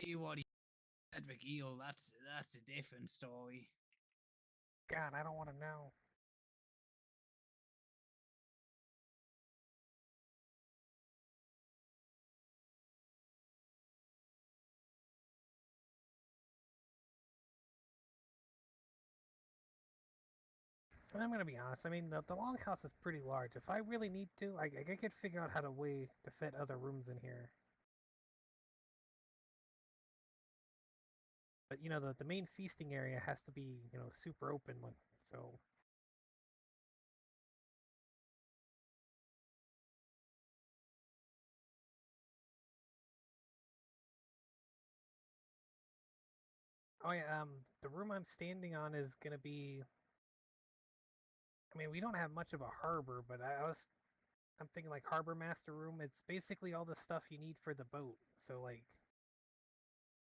See what he said, Eel. That's a different story. God, I don't want to know. I'm gonna be honest. I mean, the longhouse is pretty large. If I really need to, I could figure out how to way to fit other rooms in here. But you know, the main feasting area has to be, you know, super open. So oh yeah, the room I'm standing on is gonna be. I mean, we don't have much of a harbor, but I'm thinking like harbor master room. It's basically all the stuff you need for the boat. So like,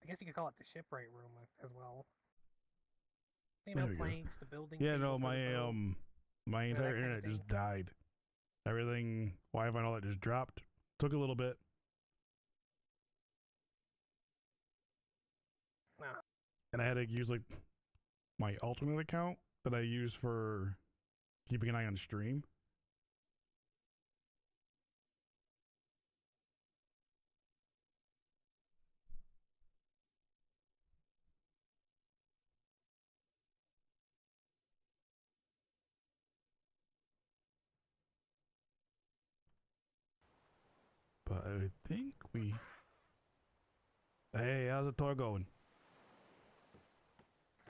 I guess you could call it the shipwright room as well. You know, There we go. planks, the building. Yeah, table no, for the my boat, my that entire kind of internet just thing. died. Everything, Wi-Fi and all that just dropped. Took a little bit. No. And I had to use like my alternate account that I use for keeping an eye on stream. But I think we... Hey, how's the tour going?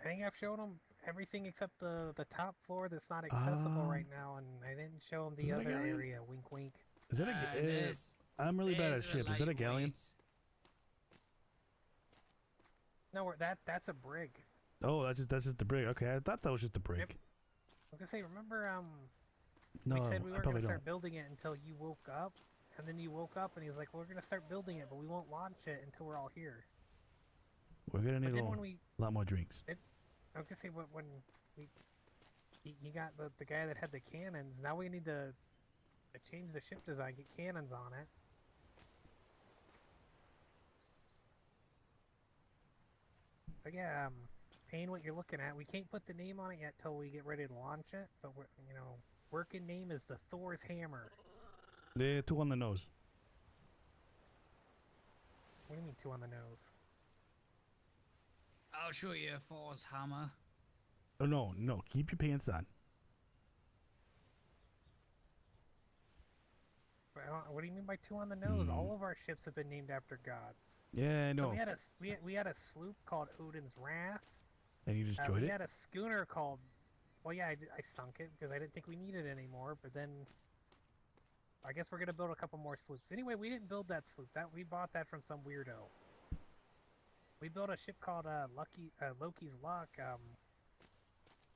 I think I've shown them everything except the top floor that's not accessible right now, and I didn't show them the other area. Wink, wink. Is that I'm really bad at ships. Is that a galleon? No, that's a brig. Oh, that's just the brig. Okay, I thought that was just the brig. Yep. I was gonna say, remember No, we said we I weren't probably gonna start don't. building it until you woke up, and then you woke up and he's like, "We're gonna start building it, but we won't launch it until we're all here." We're gonna need a lot more drinks. I was gonna say when you got the guy that had the cannons. Now we need to change the ship design, get cannons on it. But yeah, Payne, what you're looking at, we can't put the name on it yet till we get ready to launch it. But you know, working name is the Thor's Hammer. They're 2 on the nose. What do you mean 2 on the nose? I'll show you a Thor's hammer. Oh no, keep your pants on. What do you mean by 2 on the nose? All of our ships have been named after gods. Yeah, I know. So we had a sloop called Odin's Wrath. And you destroyed it? We had a schooner called... Well, yeah, I sunk it because I didn't think we needed it anymore. But then, I guess we're gonna build a couple more sloops. Anyway, we didn't build that sloop. We bought that from some weirdo. We built a ship called Loki's Luck.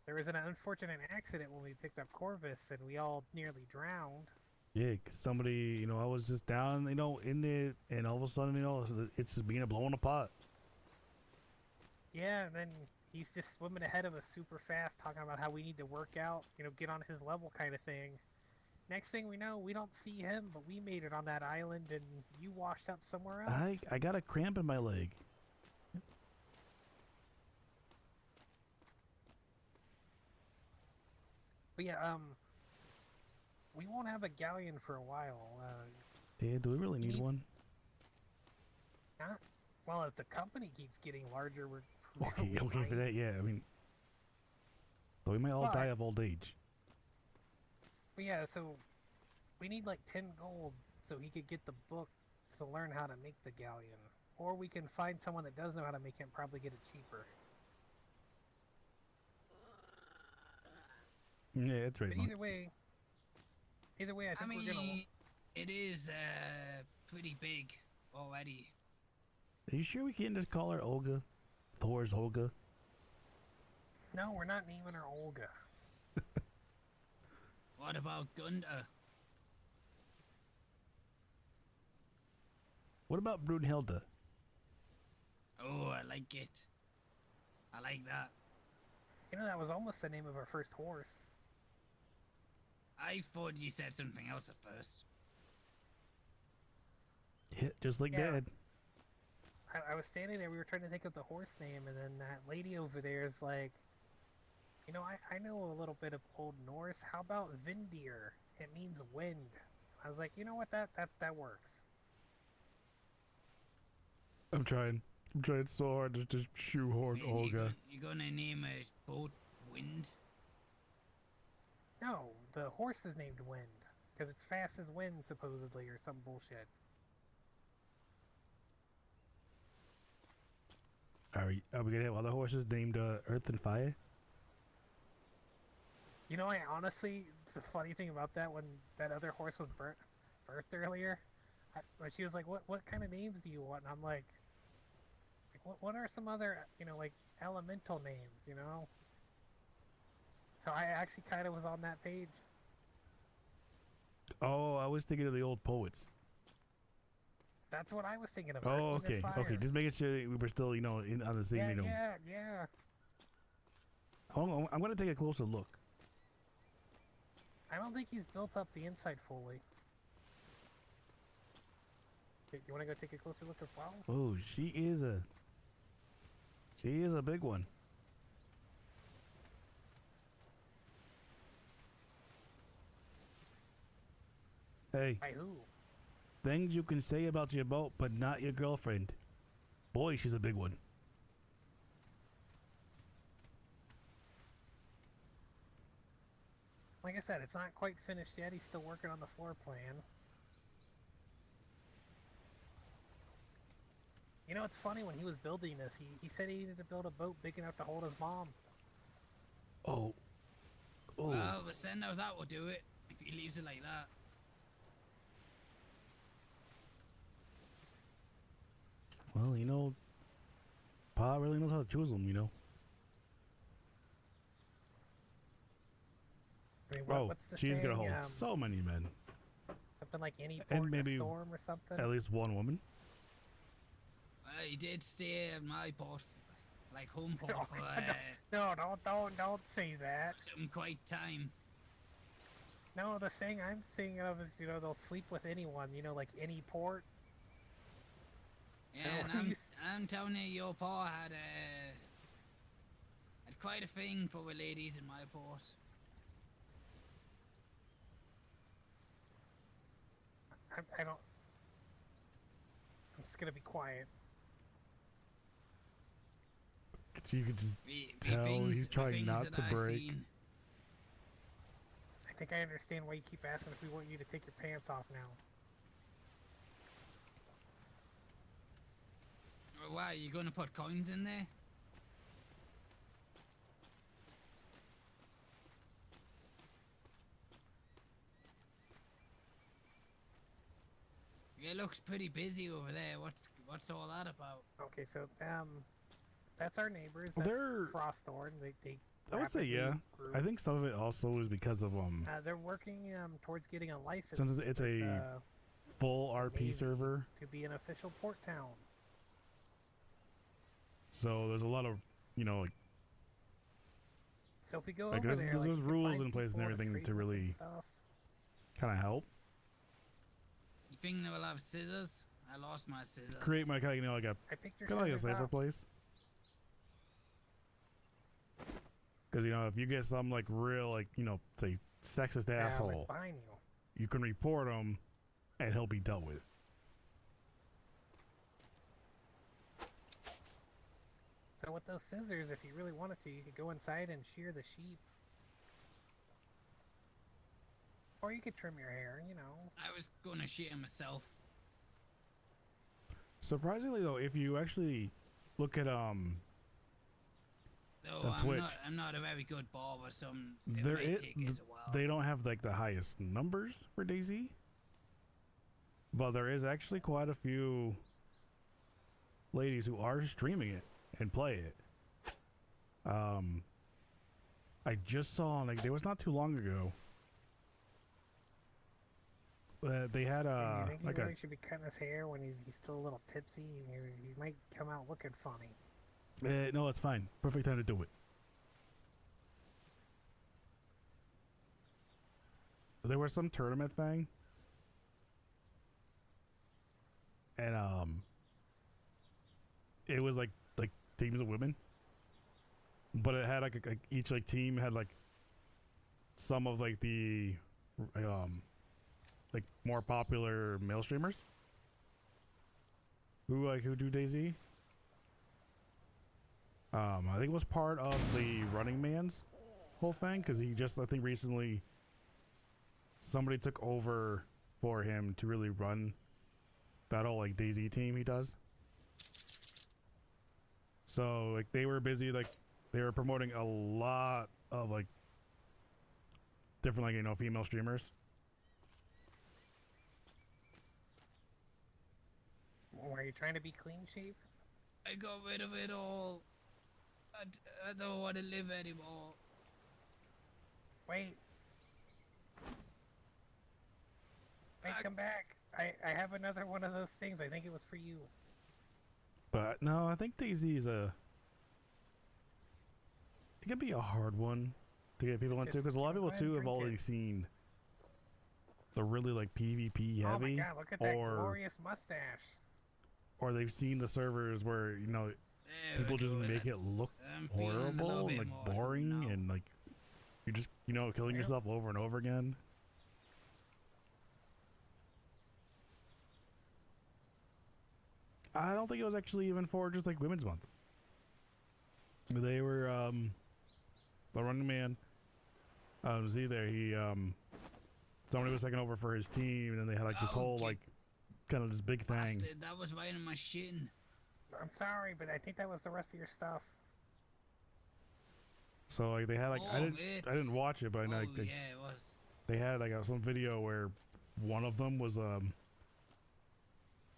There was an unfortunate accident when we picked up Corvus, and we all nearly drowned. Yeah, cause somebody, you know, I was just down, you know, in there, and all of a sudden, you know, it's just being blown apart. Yeah, and then he's just swimming ahead of us super fast, talking about how we need to work out, you know, get on his level kind of thing. Next thing we know, we don't see him, but we made it on that island, and you washed up somewhere else. I got a cramp in my leg. But yeah, we won't have a galleon for a while. Yeah, do we really need one? Not, well, if the company keeps getting larger, we're okay for that. Yeah, I mean, though we might all die of old age. But yeah, so we need like 10 gold so he could get the book to learn how to make the galleon, or we can find someone that does know how to make it and probably get it cheaper. Yeah, that's right. But either way, I think we're gonna. It is pretty big already. Are you sure we can't just call her Olga? Thor's Olga? No, we're not naming her Olga. What about Gunda? What about Brunhilde? Oh, I like it. I like that. You know, that was almost the name of our first horse. I thought you said something else at first. Yeah, just like Dad. I was standing there, we were trying to think of the horse name, and then that lady over there is like, you know, I know a little bit of Old Norse. How about Vindir? It means wind. I was like, you know what, that works. I'm trying so hard to just shoehorn Olga. You gonna name a boat Wind? No, the horse is named Wind. Because it's fast as wind, supposedly, or some bullshit. Are we gonna have other horses named Earth and Fire? You know, I honestly, the funny thing about that, when that other horse was birthed earlier, when she was like, what kind of names do you want? And I'm like what are some other, you know, like, elemental names, you know? So I actually kind of was on that page. Oh, I was thinking of the old poets. That's what I was thinking of. Oh, okay, okay. Just making sure that we were still, you know, on the same, you know. Yeah. I'm gonna take a closer look. I don't think he's built up the inside fully. Okay, you want to go take a closer look as well? Oh, she is a big one. Hey. By who? Things you can say about your boat, but not your girlfriend. Boy, she's a big one. Like I said, it's not quite finished yet. He's still working on the floor plan. You know, it's funny, when he was building this, he said he needed to build a boat big enough to hold his mom. Oh. Well, the send of that will do it, if he leaves it like that. Well, you know, Pa really knows how to choose them, you know. I mean, Oh, what's the she's saying? gonna hold so many men. Something like any port And in maybe a storm or something? at least one woman. He did stay at my port, like home port, Oh, for don't say that. some quite time. No, the saying I'm thinking of is, you know, they'll sleep with anyone, you know, like any port. Yeah, So and I'm telling you, your pa had quite a thing for the ladies in my port. I don't... I'm just gonna be quiet. You could just The tell things, he's trying not that to I've break. seen. I think I understand why you keep asking if we want you to take your pants off now. Why, are you going to put coins in there? It looks pretty busy over there. What's all that about? Okay, so that's our neighbors. That's They're- Frostthorn. They I would say yeah. grew. I think some of it also is because of they're working towards getting a license. since it's with, a full RP Navy server, to be an official port town. so there's a lot of, you know, like, So if we go I over guess there, there's like, you can rules find in place and people everything trade to with and really stuff. kind of help You think they will have scissors? I lost my scissors. create my kind of, you know, like a I picked your kind of like a scissors safer up. place. Because, you know, if you get some like real, like, you know, say sexist Yeah, asshole, it's behind you. you can report him and he'll be dealt with. So with those scissors, if you really wanted to, you could go inside and shear the sheep. Or you could trim your hair, you know. I was gonna shit myself. Surprisingly though, if you actually look at Though on I'm Twitch, not a very good barber, so there it may is take us a while. they don't have like the highest numbers for DayZ, but there is actually quite a few ladies who are streaming it and play it. I just saw, like, there was not too long ago, they had And you think like he really should be cutting his hair when he's still a little tipsy? He might come out looking funny. no, it's fine, perfect time to do it. There was some tournament thing, and it was like teams of women, but it had like each like team had like some of like the like more popular male streamers who do DayZ. I think it was part of the Running Man's whole thing because he just I think recently somebody took over for him to really run that whole like DayZ team he does. So like they were busy, like they were promoting a lot of like different like, you know, female streamers. Are you trying to be clean shape? I got rid of it all. I don't want to live anymore. Wait. Wait, come back. I have another one of those things. I think it was for you. But no, I think DayZ is it can be a hard one to get people into because a lot of people too have already seen the really like PvP heavy. Oh my god, look at that glorious mustache. Or they've seen the servers where, you know, people just make it look horrible and like boring and like you're just, you know, killing yourself over and over again. I don't think it was actually even for just like Women's Month. They were the Running Man Z there, he somebody was taking over for his team and then they had like this whole like kind of this big thing. Bastard, that was right in my shin. I'm sorry, but I think that was the rest of your stuff. So like they had like I didn't watch it, but I know like, yeah, it was. They had like some video where one of them was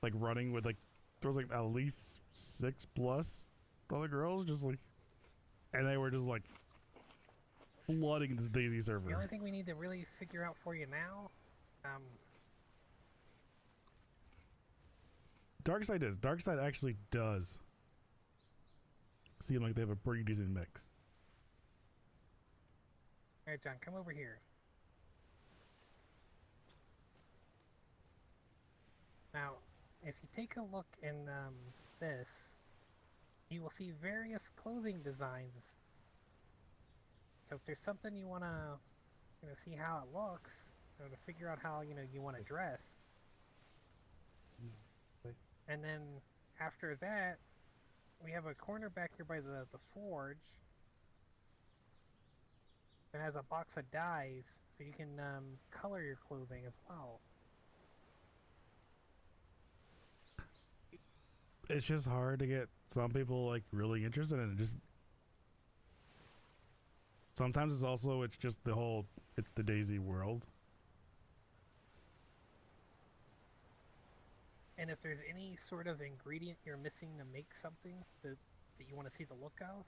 like running with like there was like at least 6+ other girls just like, and they were just like flooding this DayZ server. The only thing we need to really figure out for you now, Darkside actually does seem like they have a pretty decent mix. Alright, John, come over here. Now, if you take a look in this, you will see various clothing designs. So if there's something you want to, you know, see how it looks, or to figure out how, you know, you want to dress. And then after that, we have a corner back here by the forge that has a box of dyes, so you can color your clothing as well. It's just hard to get some people like really interested in it. Just sometimes it's just the whole it's the DayZ world. And if there's any sort of ingredient you're missing to make something that you want to see the look of,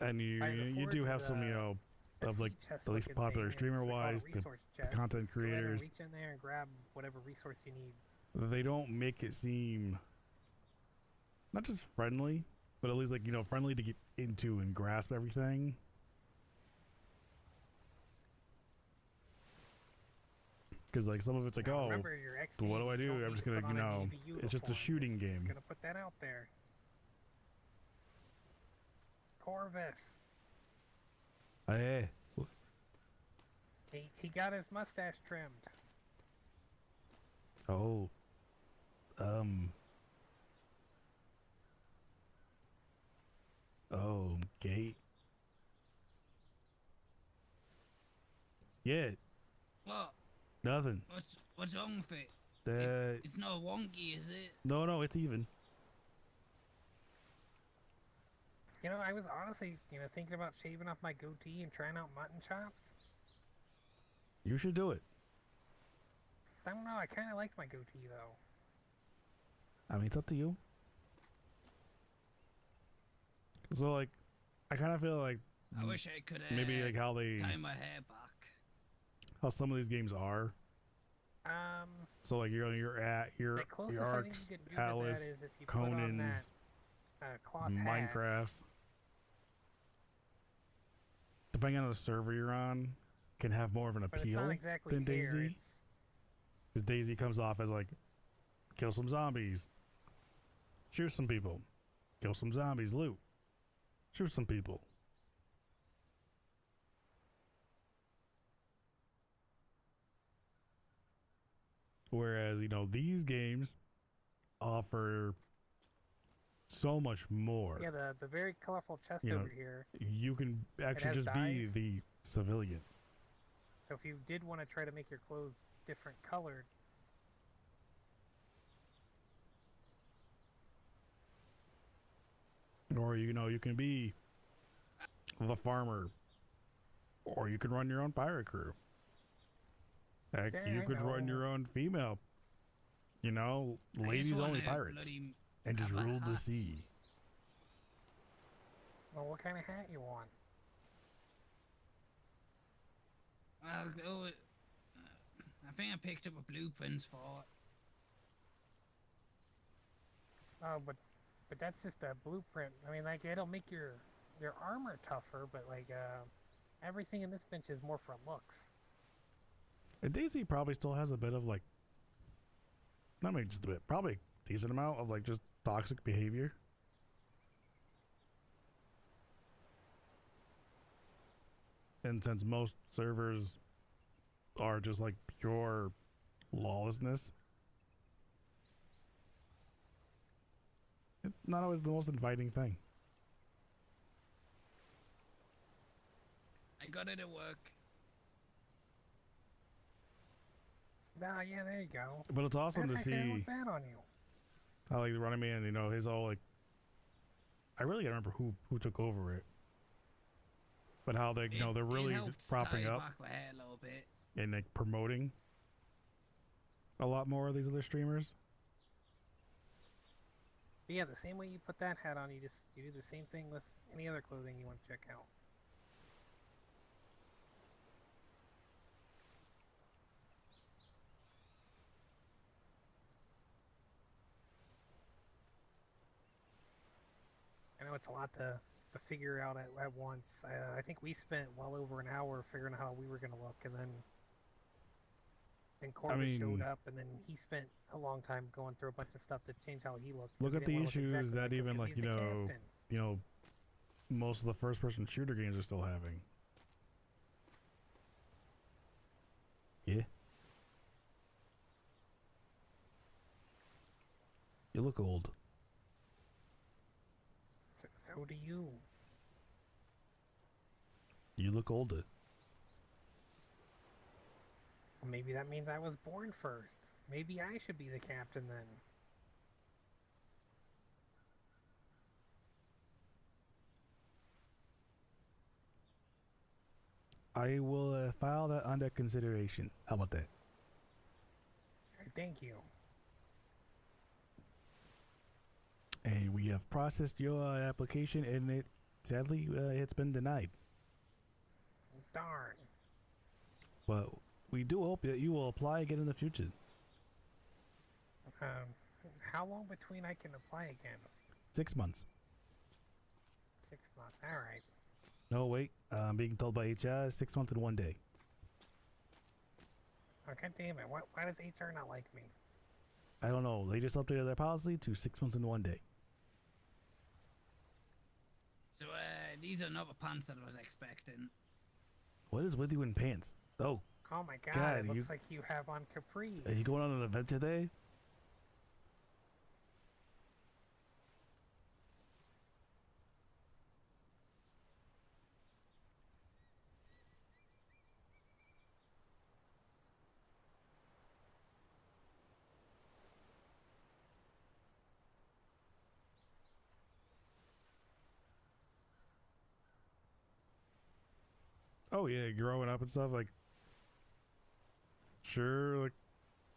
and you do have some, you know, of like the least popular streamer wise, the content creators. Reach in there and grab whatever resource you need. They don't make it seem not just friendly, but at least like, you know, friendly to get into and grasp everything. Because like some of it's like, now, oh, remember, your XP, what do I do? I'm just gonna, you know, it's just a shooting game. Just gonna put that out there. Corvus. Hey. He got his mustache trimmed. Oh. Oh, gate. Yeah. What? Nothing. What's wrong with it? It's not wonky, is it? No, it's even. You know, I was honestly, you know, thinking about shaving off my goatee and trying out mutton chops. You should do it. I don't know, I kind of liked my goatee, though. I mean, it's up to you. So, like, I kind of feel like I wish I could maybe like how they tie my hair back. How some of these games are. So like you're at your Arks, Atlas, Conan's, Minecraft. Depending on the server you're on, can have more of an appeal than DayZ. Because DayZ comes off as like, kill some zombies, shoot some people, kill some zombies, loot, shoot some people. Whereas, you know, these games offer so much more. Yeah, the very colorful chest You know, over here. You can actually has just be dyes. the civilian. So if you did want to try to make your clothes different colored, Or, you know, you can be the farmer. Or you can run your own pirate crew. Heck, Yeah, you I could run know. your own female, you know, I just ladies only wanna pirates. bloody And just have a rule the hat. sea. well, what kind of hat you want? I'll go with, I think I picked up a blueprints for it. Oh, but that's just a blueprint. I mean, like it'll make your armor tougher, but like everything in this bench is more for looks. And Daisy probably still has a bit of like, not maybe just a bit, probably a decent amount of like just toxic behavior. And since most servers are just like pure lawlessness, it's not always the most inviting thing. I got it at work. Ah, yeah, there you go. But it's awesome to That actually didn't see look bad on you. how like the running man, you know, his all like, I really gotta remember who took over it. But how they, you know, they're really it helped propping tie up back my hair a little bit. and like promoting a lot more of these other streamers. But yeah, the same way you put that hat on, you do the same thing with any other clothing you want to check out. I know it's a lot to figure out at once. I think we spent well over an hour figuring out how we were going to look, and then Corbin showed up, and then he spent a long time going through a bunch of stuff to change how he looked. Look He at the didn't wanna look issues exactly that us, even 'cause like, he's the captain. you know, most of the first-person shooter games are still having. Yeah. You look old. So do you. You look older. Well, maybe that means I was born first. Maybe I should be the captain then. I will file that under consideration. How about that? Thank you. And we have processed your application, and it sadly it's been denied. Darn. But we do hope that you will apply again in the future. How long between I can apply again? 6 months. 6 months. All right. No, wait. I'm being told by HR 6 months and 1 day. Oh, God damn it. Why does HR not like me? I don't know. They just updated their policy to 6 months and 1 day. So, these are not the pants that I was expecting. What is with you in pants? Oh, Oh my God, God, it you- looks like you have on capris. are you going on an event today? Oh yeah, growing up and stuff, like sure, like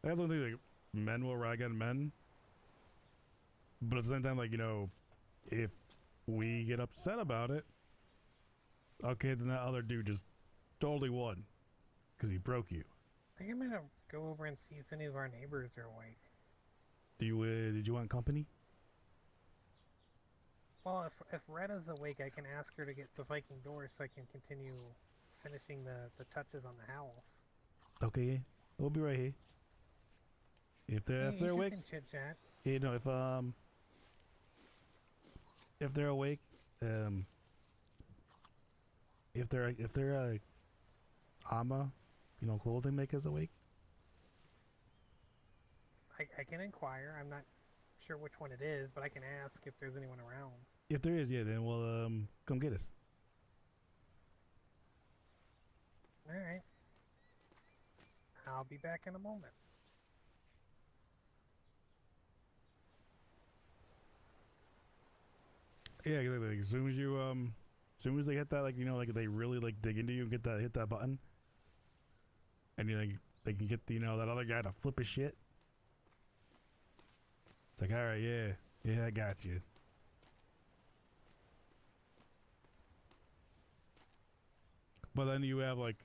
that's one thing, like men will rag on men. But at the same time, like, you know, if we get upset about it, okay, then that other dude just totally won. Because he broke you. I think I'm gonna go over and see if any of our neighbors are awake. Did you want company? Well, if Retta's awake, I can ask her to get the Viking doors so I can continue finishing the touches on the house. Okay, yeah. We'll be right here. If they're awake, Chit chat. you know, if if they're awake, if they're armor, you know, clothing makers awake. I can inquire. I'm not sure which one it is, but I can ask if there's anyone around. If there is, yeah, then we'll come get us. All right. I'll be back in a moment. Yeah, like, as soon as they hit that, like, you know, like they really like dig into you and hit that button, and you like they can get the, you know, that other guy to flip his shit. It's like, all right, yeah, I got you. But then you have like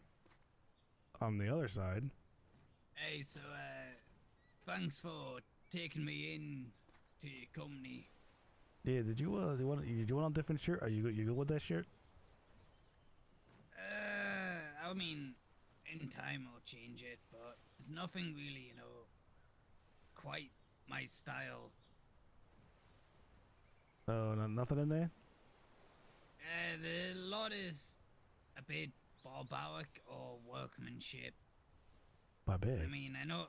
on the other side. Hey, so, thanks for taking me in to your company. Yeah, did you want a different shirt? Are you good with that shirt? I mean, in time I'll change it, but it's nothing really, you know, quite my style. Oh, nothing in there. The lot is a bit barbaric or workmanship. Barbaric. I mean, I know.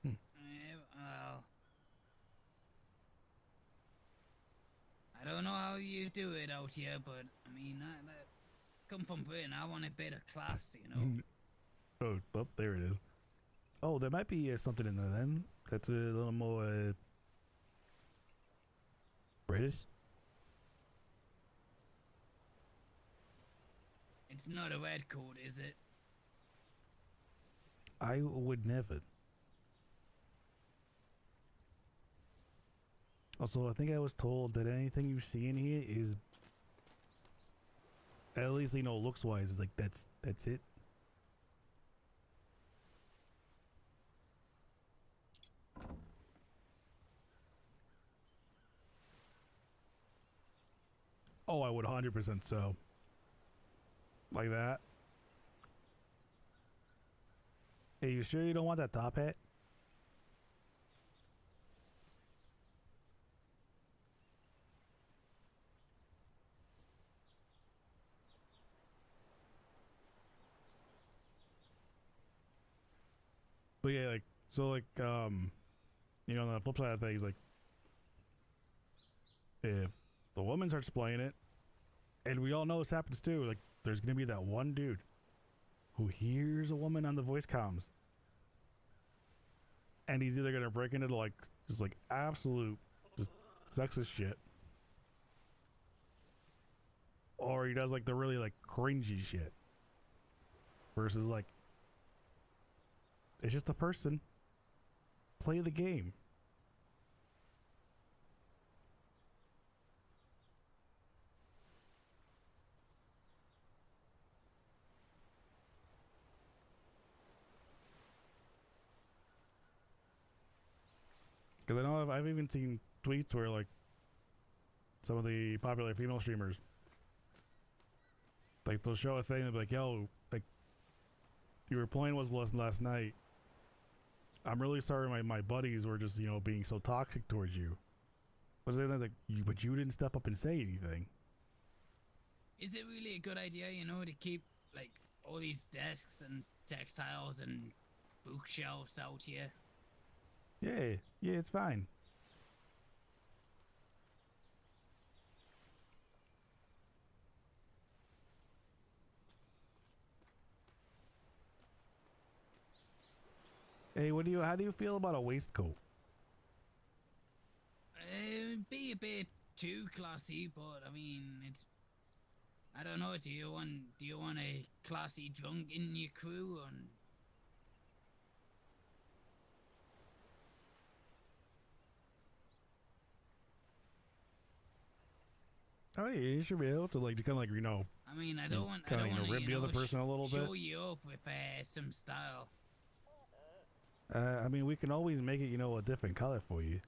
Well, I don't know how you do it out here, but I mean, that come from Britain. I want a bit of class, you know. Oh, there it is. Oh, there might be something in there then. That's a little more British. It's not a red coat, is it? I would never. Also, I think I was told that anything you see in here is, at least, you know, looks wise, is like that's it. Oh, I would 100% so. Like that. Hey, you sure you don't want that top hat? But yeah, like, so like, you know, on the flip side of things, like, if the woman starts playing it, and we all know this happens too, like, there's gonna be that one dude who hears a woman on the voice comms, and he's either gonna break into like just like absolute just sexist shit, or he does like the really like cringy shit. Versus like, it's just a person. Play the game. Because I know I've even seen tweets where like some of the popular female streamers, like, they'll show a thing and be like, yo, like, you were playing with us last night. I'm really sorry my buddies were just, you know, being so toxic towards you. But it's like, but you didn't step up and say anything. Is it really a good idea, you know, to keep like all these desks and textiles and bookshelves out here? Yeah, it's fine. Hey, how do you feel about a waistcoat? It'd be a bit too classy, but I mean, I don't know. Do you want a classy drunk in your crew? Oh yeah, you should be able to like kind of like, you know. I mean, I don't want to rib the other person a little bit. Show you off with some style. I mean, we can always make it, you know, a different color for you.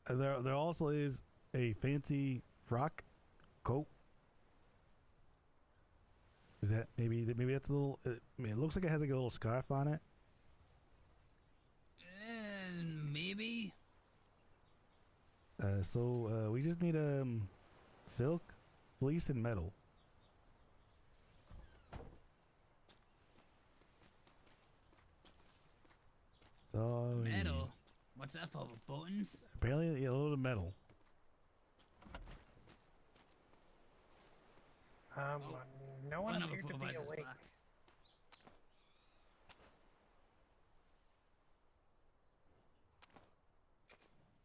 There also is a fancy frock coat. Is maybe that's a little. I mean, it looks like it has like a little scarf on it. Maybe. So we just need silk, fleece, and metal. So Metal. What's that for? Buttons? apparently, yeah, a little bit of metal. No one One of appeared to be supervisor's awake. back.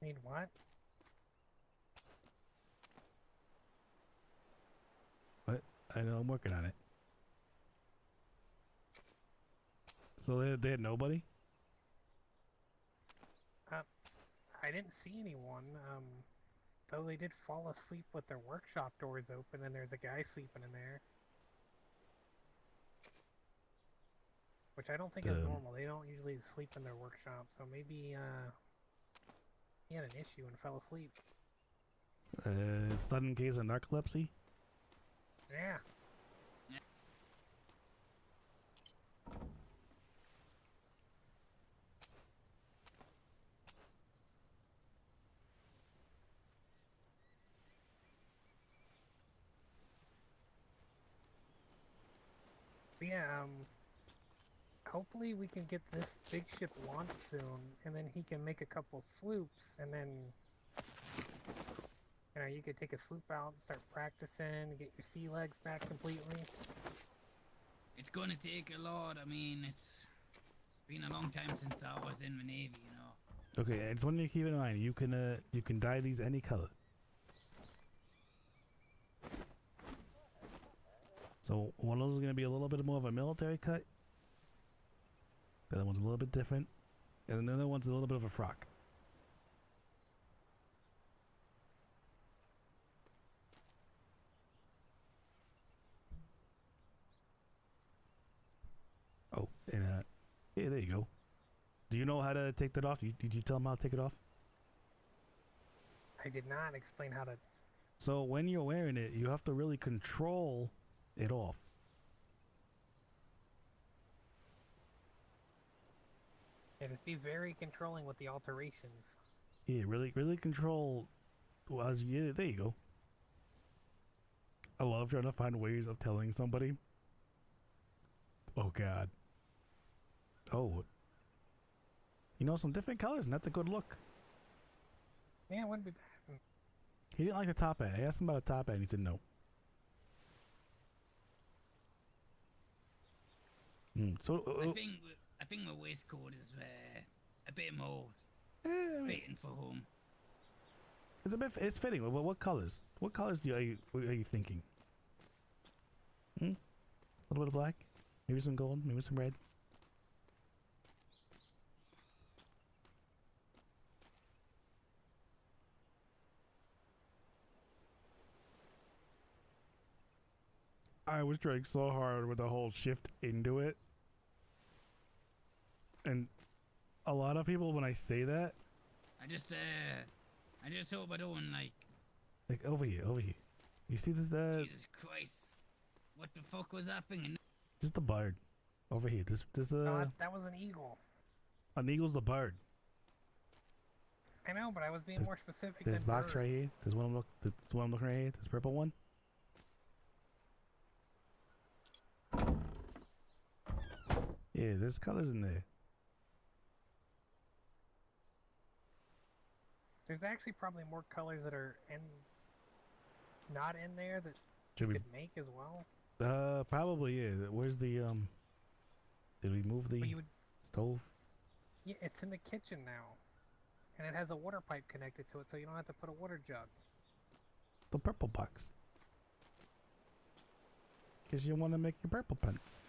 Need what? What? I know, I'm working on it. So they had nobody? I didn't see anyone. Though they did fall asleep with their workshop doors open, and there's a guy sleeping in there. Which I don't think is normal. They don't usually sleep in their workshop, so maybe he had an issue and fell asleep. Sudden case of narcolepsy? Yeah. But yeah, hopefully we can get this big ship launched soon, and then he can make a couple sloops, and then, you know, you could take a sloop out and start practicing, get your sea legs back completely. It's gonna take a lot. I mean, it's been a long time since I was in the Navy, you know. Okay, I just want you to keep in mind, you can dye these any color. So one of those is going to be a little bit more of a military cut. The other one's a little bit different. And then the other one's a little bit of a frock. Oh, and yeah, there you go. Do you know how to take that off? Did you tell them how to take it off? I did not explain how to... So when you're wearing it, you have to really control it off. Yeah, just be very controlling with the alterations. Yeah, really control. Well, as you get it, there you go. I love trying to find ways of telling somebody. Oh God. Oh. You know, some different colors, and that's a good look. Yeah, it wouldn't be bad. He didn't like the top hat. I asked him about a top hat, and he said no. So I think my waistcoat is a bit more I mean, fitting for home. it's fitting. What colors? What colors are you thinking? A little bit of black, maybe some gold, maybe some red. I was trying so hard with the whole shift into it. And a lot of people, when I say that, I just hope I don't like over here. You see this? Jesus Christ, what the fuck was that thing? Just the bird. Over here. This No, that was an eagle. an eagle's the bird. I know, but I was being more specific. This than box bird. right here. This one I'm looking right here. This purple one. Yeah, there's colors in there. There's actually probably more colors that are not in there that Should you we? could make as well. Probably yeah. Where's the Did we move the But you would, stove? yeah, it's in the kitchen now, and it has a water pipe connected to it, so you don't have to put a water jug. The purple box. Because you want to make your purple pants.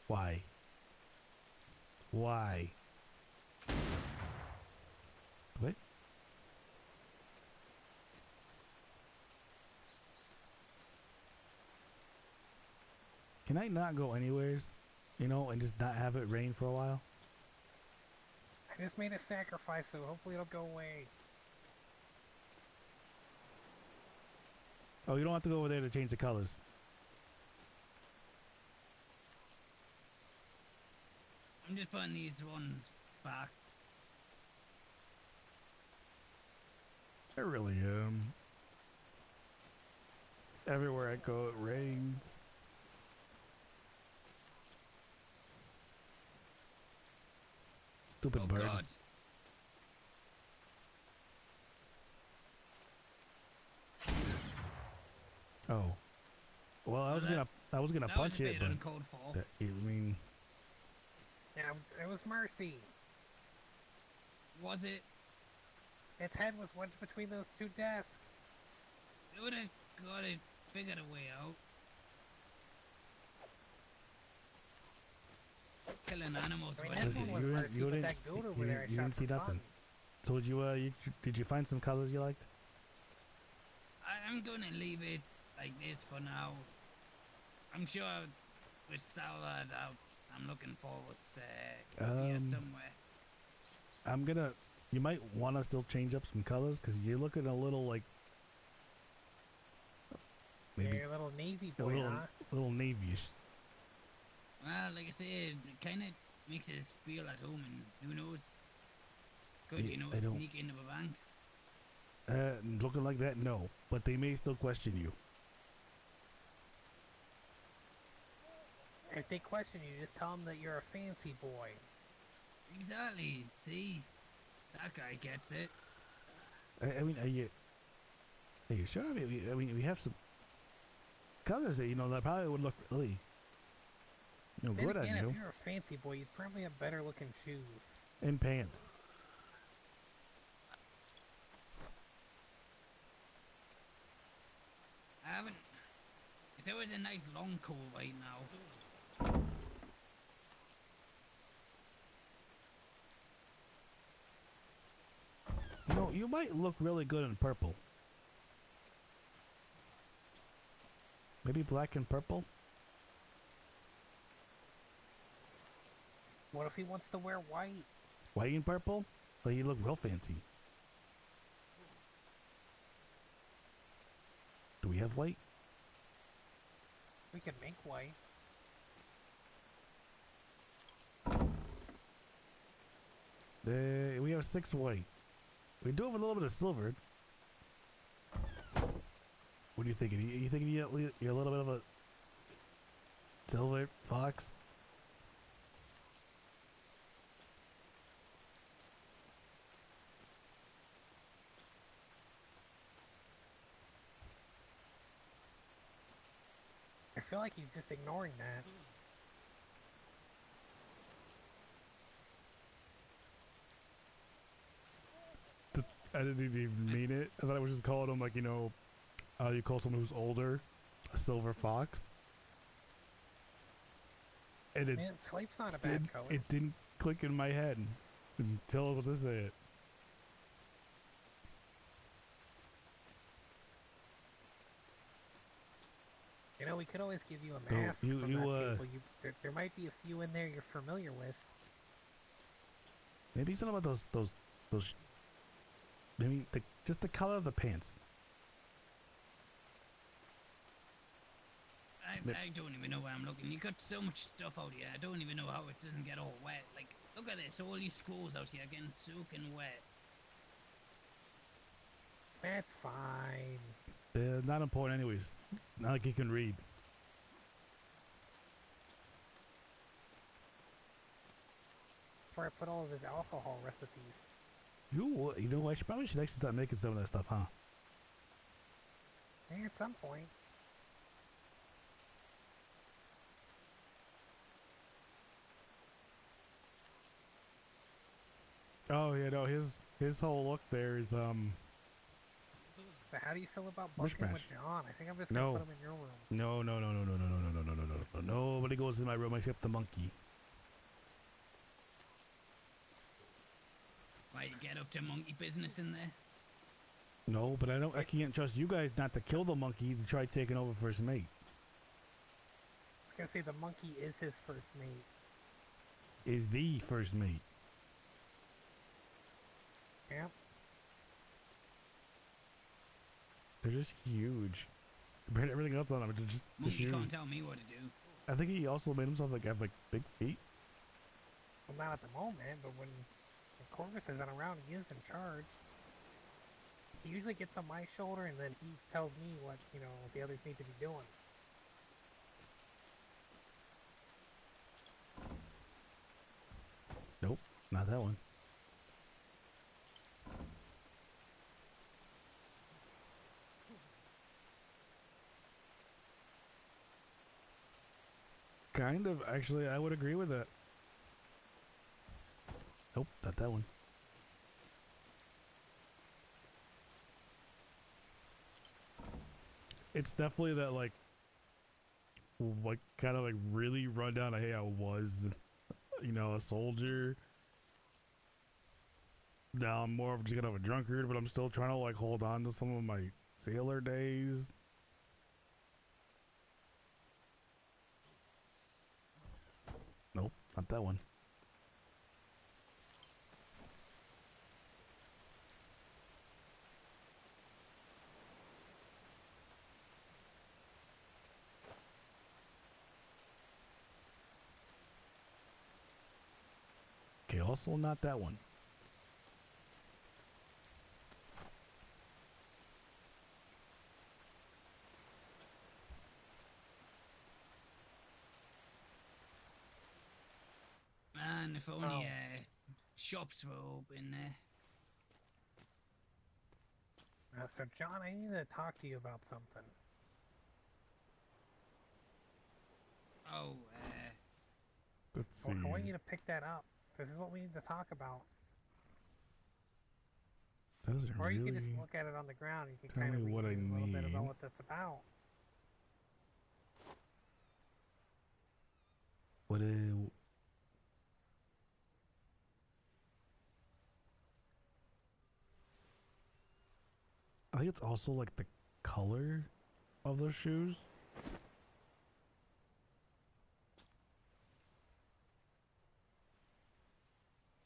Why? Why? What? Can I not go anywheres? You know, and just not have it rain for a while? I just made a sacrifice, so hopefully it'll go away. Oh, you don't have to go over there to change the colors. I'm just putting these ones back. I really am. Everywhere I go, it rains. Stupid Oh bird. God. Oh. Well, I was gonna That punch was a it, bit but uncalled for. I mean, Yeah, it was Mercy. Was it? Its head was wedged between those two desks. It would have got it figured a way out. Killing animals I mean, with that it. Listen, one was you Mercy, didn't- but that goat over there I you shot didn't see for nothing. fun. So did you find some colors you liked? I'm gonna leave it like this for now. I'm sure with Starlord out, I'm looking forward to here somewhere. You might want to still change up some colors because you're looking a little like maybe Yeah, you're a little navy a boy, little huh? little navyish. Well, like I said, it kind of makes us feel at home, and who knows? Could Yeah, I don't- sneak into the banks? Looking like that, no. But they may still question you. If they question you, just tell them that you're a fancy boy. Exactly. See, that guy gets it. I mean, are you sure? I mean, we have some colors that that probably would look really, Then good on again, you. if you're a fancy boy, you'd probably have better looking shoes. And pants. I haven't. If there was a nice long coat right now. You might look really good in purple. Maybe black and purple. What if he wants to wear white? White and purple? Like you look real fancy. Do we have white? We could make white. We have 6 white. We do have a little bit of silver. What are you thinking? You thinking you're a little bit of a silver fox? I feel like he's just ignoring that. I didn't even mean it. I thought I was just calling him like, you call someone who's older a silver fox. And Man, slate's not a bad color. it didn't click in my head until I was to say it. We could always give you a So, mask you- from you, that table. There might be a few in there you're familiar with. Maybe something about those. Maybe just the color of the pants. I don't even know where I'm looking. You got so much stuff out here. I don't even know how it doesn't get all wet. Like, look at this. All these scrolls out here getting soaking wet. That's fine. Not important, anyways. Not like he can read. That's where I put all of his alcohol recipes. I probably should actually start making some of that stuff, huh? Maybe at some point. Oh yeah, no. His whole look there is So how do you feel about bunking Mishmash. with John? I think I'm just gonna No. put him in your room. no. Nobody goes in my room except the monkey. Why you get up to monkey business in there? No, but I can't trust you guys not to kill the monkey to try taking over for his mate. I was gonna say the monkey is his first mate. Is the first mate. Yeah. They're just huge. Compared to everything else on them, they're just Monkey can't huge. tell me what to do. I think he also made himself have big feet. Well, not at the moment, but when Corvus isn't around, he is in charge. He usually gets on my shoulder, and then he tells me what, what the others need to be doing. Nope, not that one. Kind of. Actually, I would agree with that. Nope, not that one. It's definitely that, like kind of like really run down. Hey, I was, a soldier. Now I'm more of just kind of a drunkard, but I'm still trying to like hold on to some of my sailor days. Nope, not that one. Okay, also not that one. Man, if only shops were open there. So, John, I need to talk to you about something. Oh, Let's see. Well, I want you to pick that up. This is what we need to talk about. Doesn't Or you really can just look at it on the ground. You can tell kind of me read what I a little bit about need. what that's about. What is... I think it's also like the color of those shoes.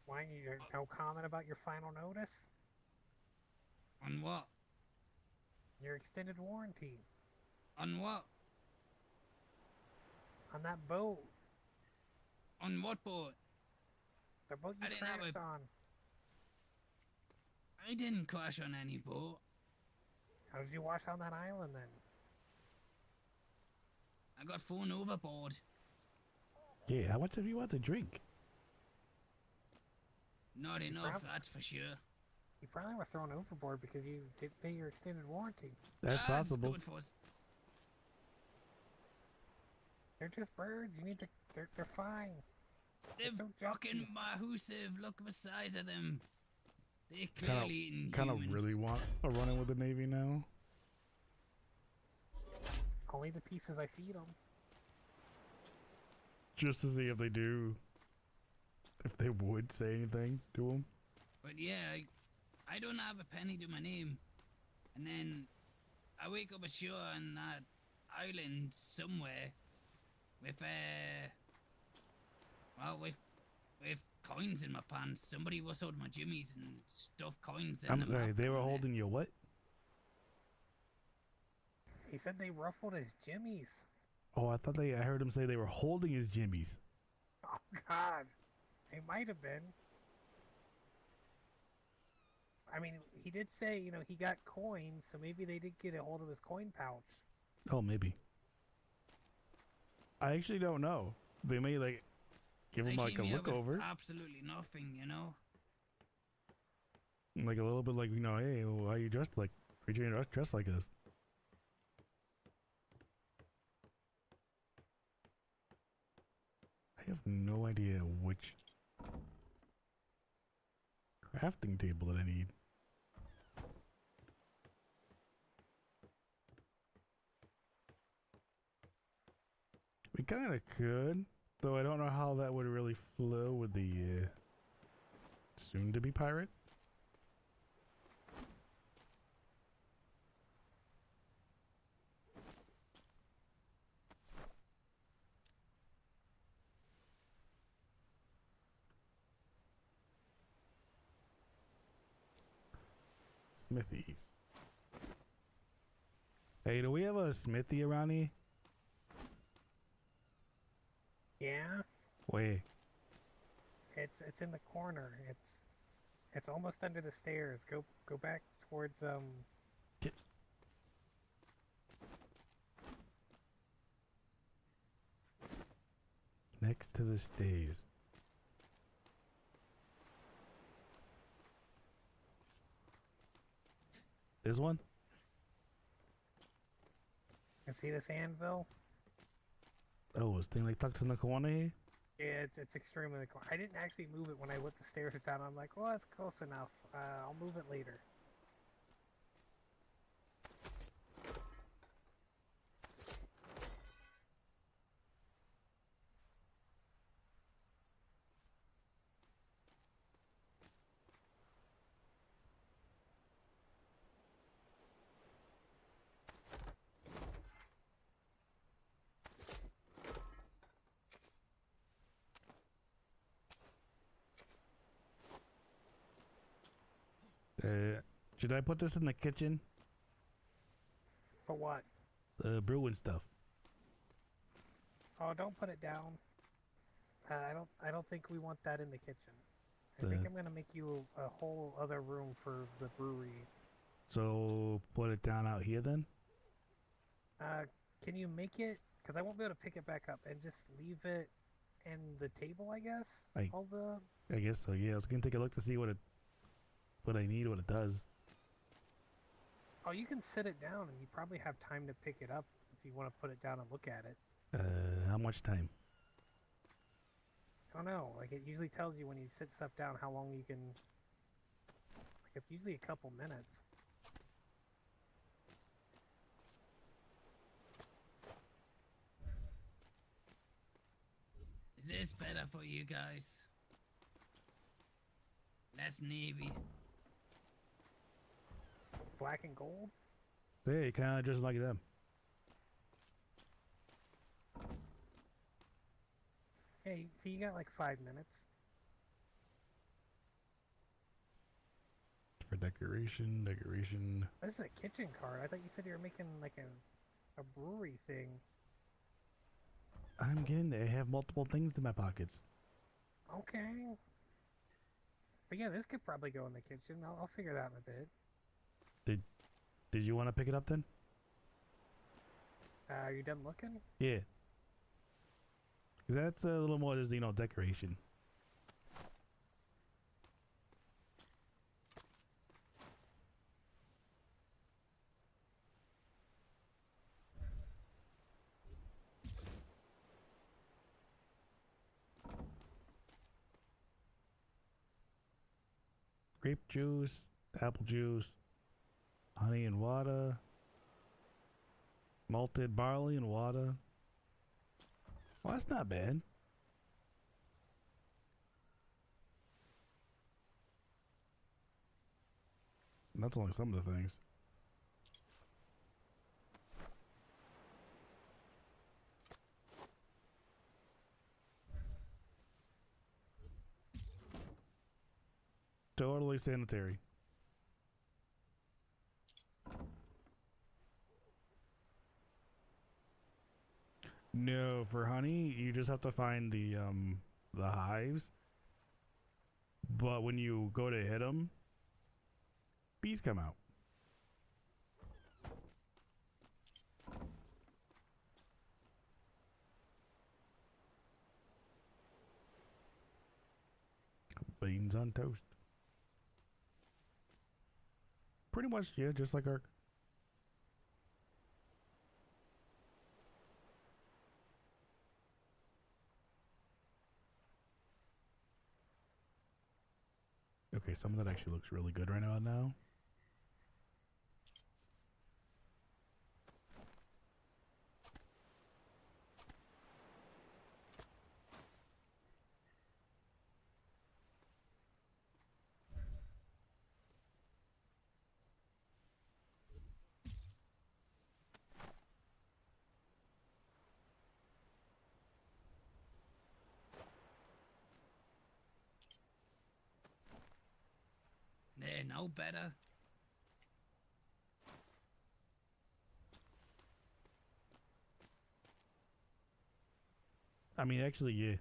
Why you no comment about your final notice? on what? Your extended warranty On what? on that boat. On what boat? The boat you I didn't have crashed a- on. I didn't crash on any boat. How did you wash on that island then? I got thrown overboard. Yeah, how much have you had to drink? Not enough, prob- that's for sure. You probably were thrown overboard because you didn't pay your extended warranty. That's possible. Good for us. They're just birds. You need to. They're fine. They're so fucking junky. mahoosive. Look at the size of them. They're Kind clearly inhumans. of really want a run-in with the Navy now. Only the pieces I feed them. Just to see if they do, if they would say anything to him. But yeah, I don't have a penny to my name. And then I wake up ashore on that island somewhere with with coins in my pants. Somebody rustled my jimmies and stuffed coins in I'm them. sorry, they were up in holding you what? He said they ruffled his jimmies. Oh, I heard him say they were holding his jimmies. Oh God, they might have been. I mean, he did say, he got coins, so maybe they did get a hold of his coin pouch. Oh, maybe. I actually don't know. They may like give him They like a came here look with over, absolutely nothing, you know. like a little bit like, hey, why you dressed like? Why'd you dressed like this? I have no idea which crafting table that I need. We kind of could, though I don't know how that would really flow with the soon-to-be pirate. Smithy. Hey, do we have a smithy around here? Yeah, Where? It's in the corner. It's almost under the stairs. Go back towards Get next to the stairs. This one? and see this anvil? Oh, this thing like tucked in the corner here? Yeah, it's extremely cool. I didn't actually move it when I went the stairs down. I'm like, well, that's close enough. I'll move it later. Should I put this in the kitchen? For what? The brewing stuff. Oh, don't put it down. I don't think we want that in the kitchen. I think I'm gonna make you a whole other room for the brewery. So put it down out here then? Can you make it? Because I won't be able to pick it back up and just leave it in the table, I guess. I guess so. Yeah, I was gonna take a look to see what I need, what it does. Oh, you can sit it down, and you probably have time to pick it up if you want to put it down and look at it. How much time? I don't know. Like, it usually tells you when you sit stuff down how long you can... Like, it's usually a couple minutes. Is this better for you guys? Less navy. Black and gold? Hey, kind of just like them. Hey, so you got like 5 minutes. For decoration. This is a kitchen card. I thought you said you were making like a brewery thing. I'm getting there. I have multiple things in my pockets. Okay. But yeah, this could probably go in the kitchen. I'll figure that out in a bit. Did you want to pick it up then? Are you done looking? Yeah. 'Cause that's a little more just, decoration. Grape juice, apple juice, honey and water, malted barley and water. Well, that's not bad. That's only some of the things. Totally sanitary. No, for honey, you just have to find the hives. But when you go to hit them, bees come out. Beans on toast. Pretty much, yeah, just like our... Okay, some of that actually looks really good right now. They're no better. I mean, actually, yeah.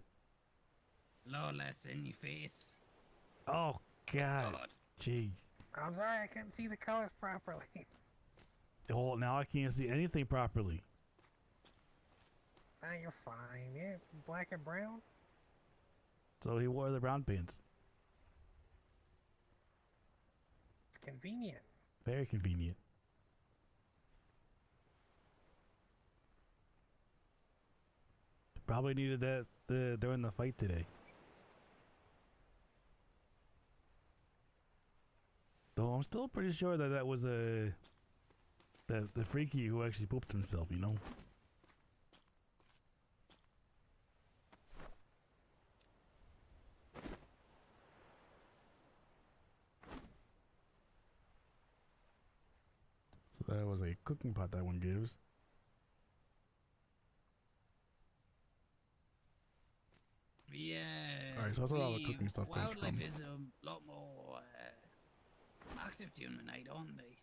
lawless in your face. Oh God. God. Jeez. I'm sorry, I couldn't see the colors properly. Well, now I can't see anything properly. Ah, you're fine. Yeah, black and brown. So he wore the brown pants. It's convenient. Very convenient. Probably needed that during the fight today. Though I'm still pretty sure that that was the freaky who actually pooped himself, you know? So that was a cooking pot that one gives. Yeah. Alright, so that's where all the cooking stuff comes wildlife from. is a lot more active during the night, aren't they?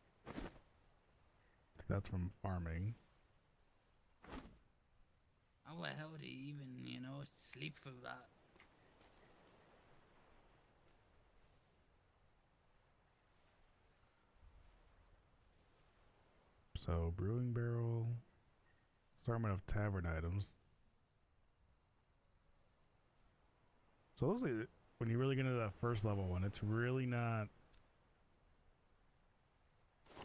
That's from farming. How the hell do you even, sleep through that? So brewing barrel, assortment of tavern items. So it looks like when you really get into that first level one, it's really not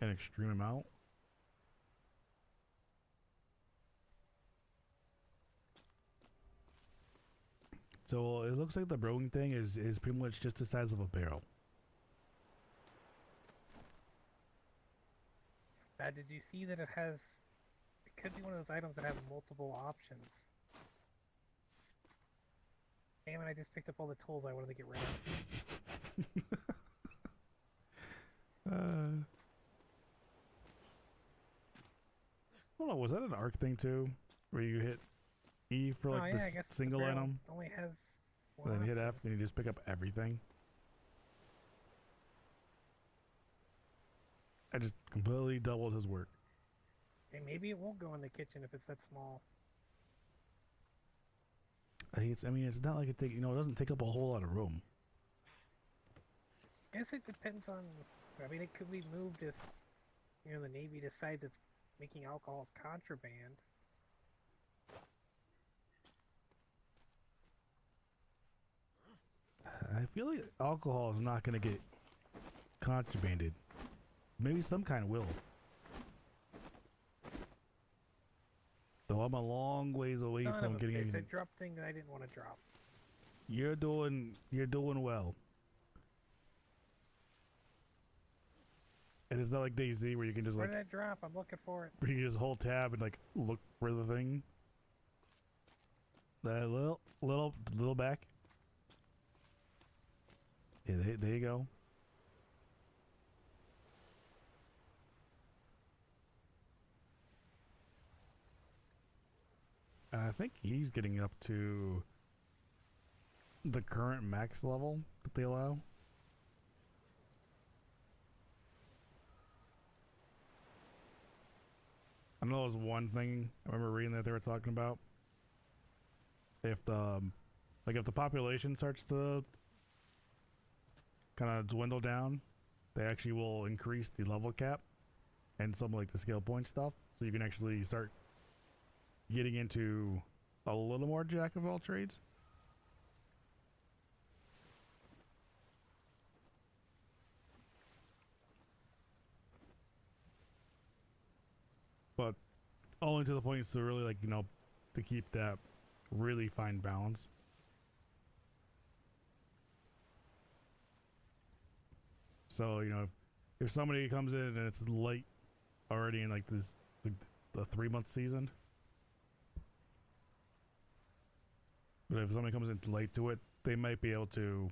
an extreme amount. So it looks like the brewing thing is pretty much just the size of a barrel. Did you see that it has... It could be one of those items that have multiple options. Damn it, I just picked up all the tools I wanted to get rid of. I don't know, was that an arc thing too? Where you hit E for like yeah, this I guess single the barrel item? only has one And then hit option. F and you just pick up everything? I just completely doubled his work. Hey, maybe it won't go in the kitchen if it's that small. I mean, it's not like it doesn't take up a whole lot of room. I guess it depends on... I mean, it could be moved if, the Navy decides it's making alcohol is contraband. I feel like alcohol is not going to get contrabanded. Maybe some kind will. Though I'm a long ways away Son from of a getting bitch, I anything. dropped thing that I didn't want to drop. You're doing well. And it's not like DayZ where you can just Where like did I drop? I'm looking for it. where you just hold tab and like look for the thing. That little back. Yeah, there you go. And I think he's getting up to the current max level that they allow. I know there was one thing I remember reading that they were talking about. If the population starts to kind of dwindle down, they actually will increase the level cap and some like the skill point stuff, so you can actually start getting into a little more jack of all trades. But only to the point to really to keep that really fine balance. So, if somebody comes in and it's late already in like this the 3-month season, but if somebody comes in late to it, they might be able to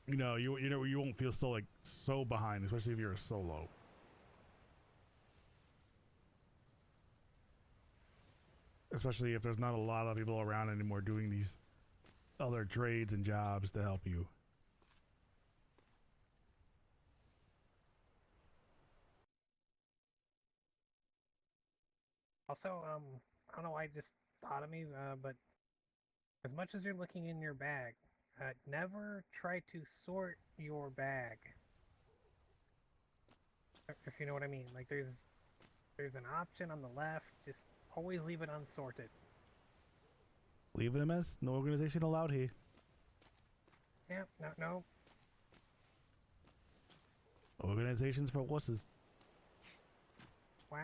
you won't feel so behind, especially if you're a solo. Especially if there's not a lot of people around anymore doing these other trades and jobs to help you. Also, I don't know why it just thought of me, but as much as you're looking in your bag, never try to sort your bag. If you know what I mean. Like there's an option on the left, just always leave it unsorted. Leave it a mess. No organization allowed here. Yeah, no. Organizations for wusses. Wow.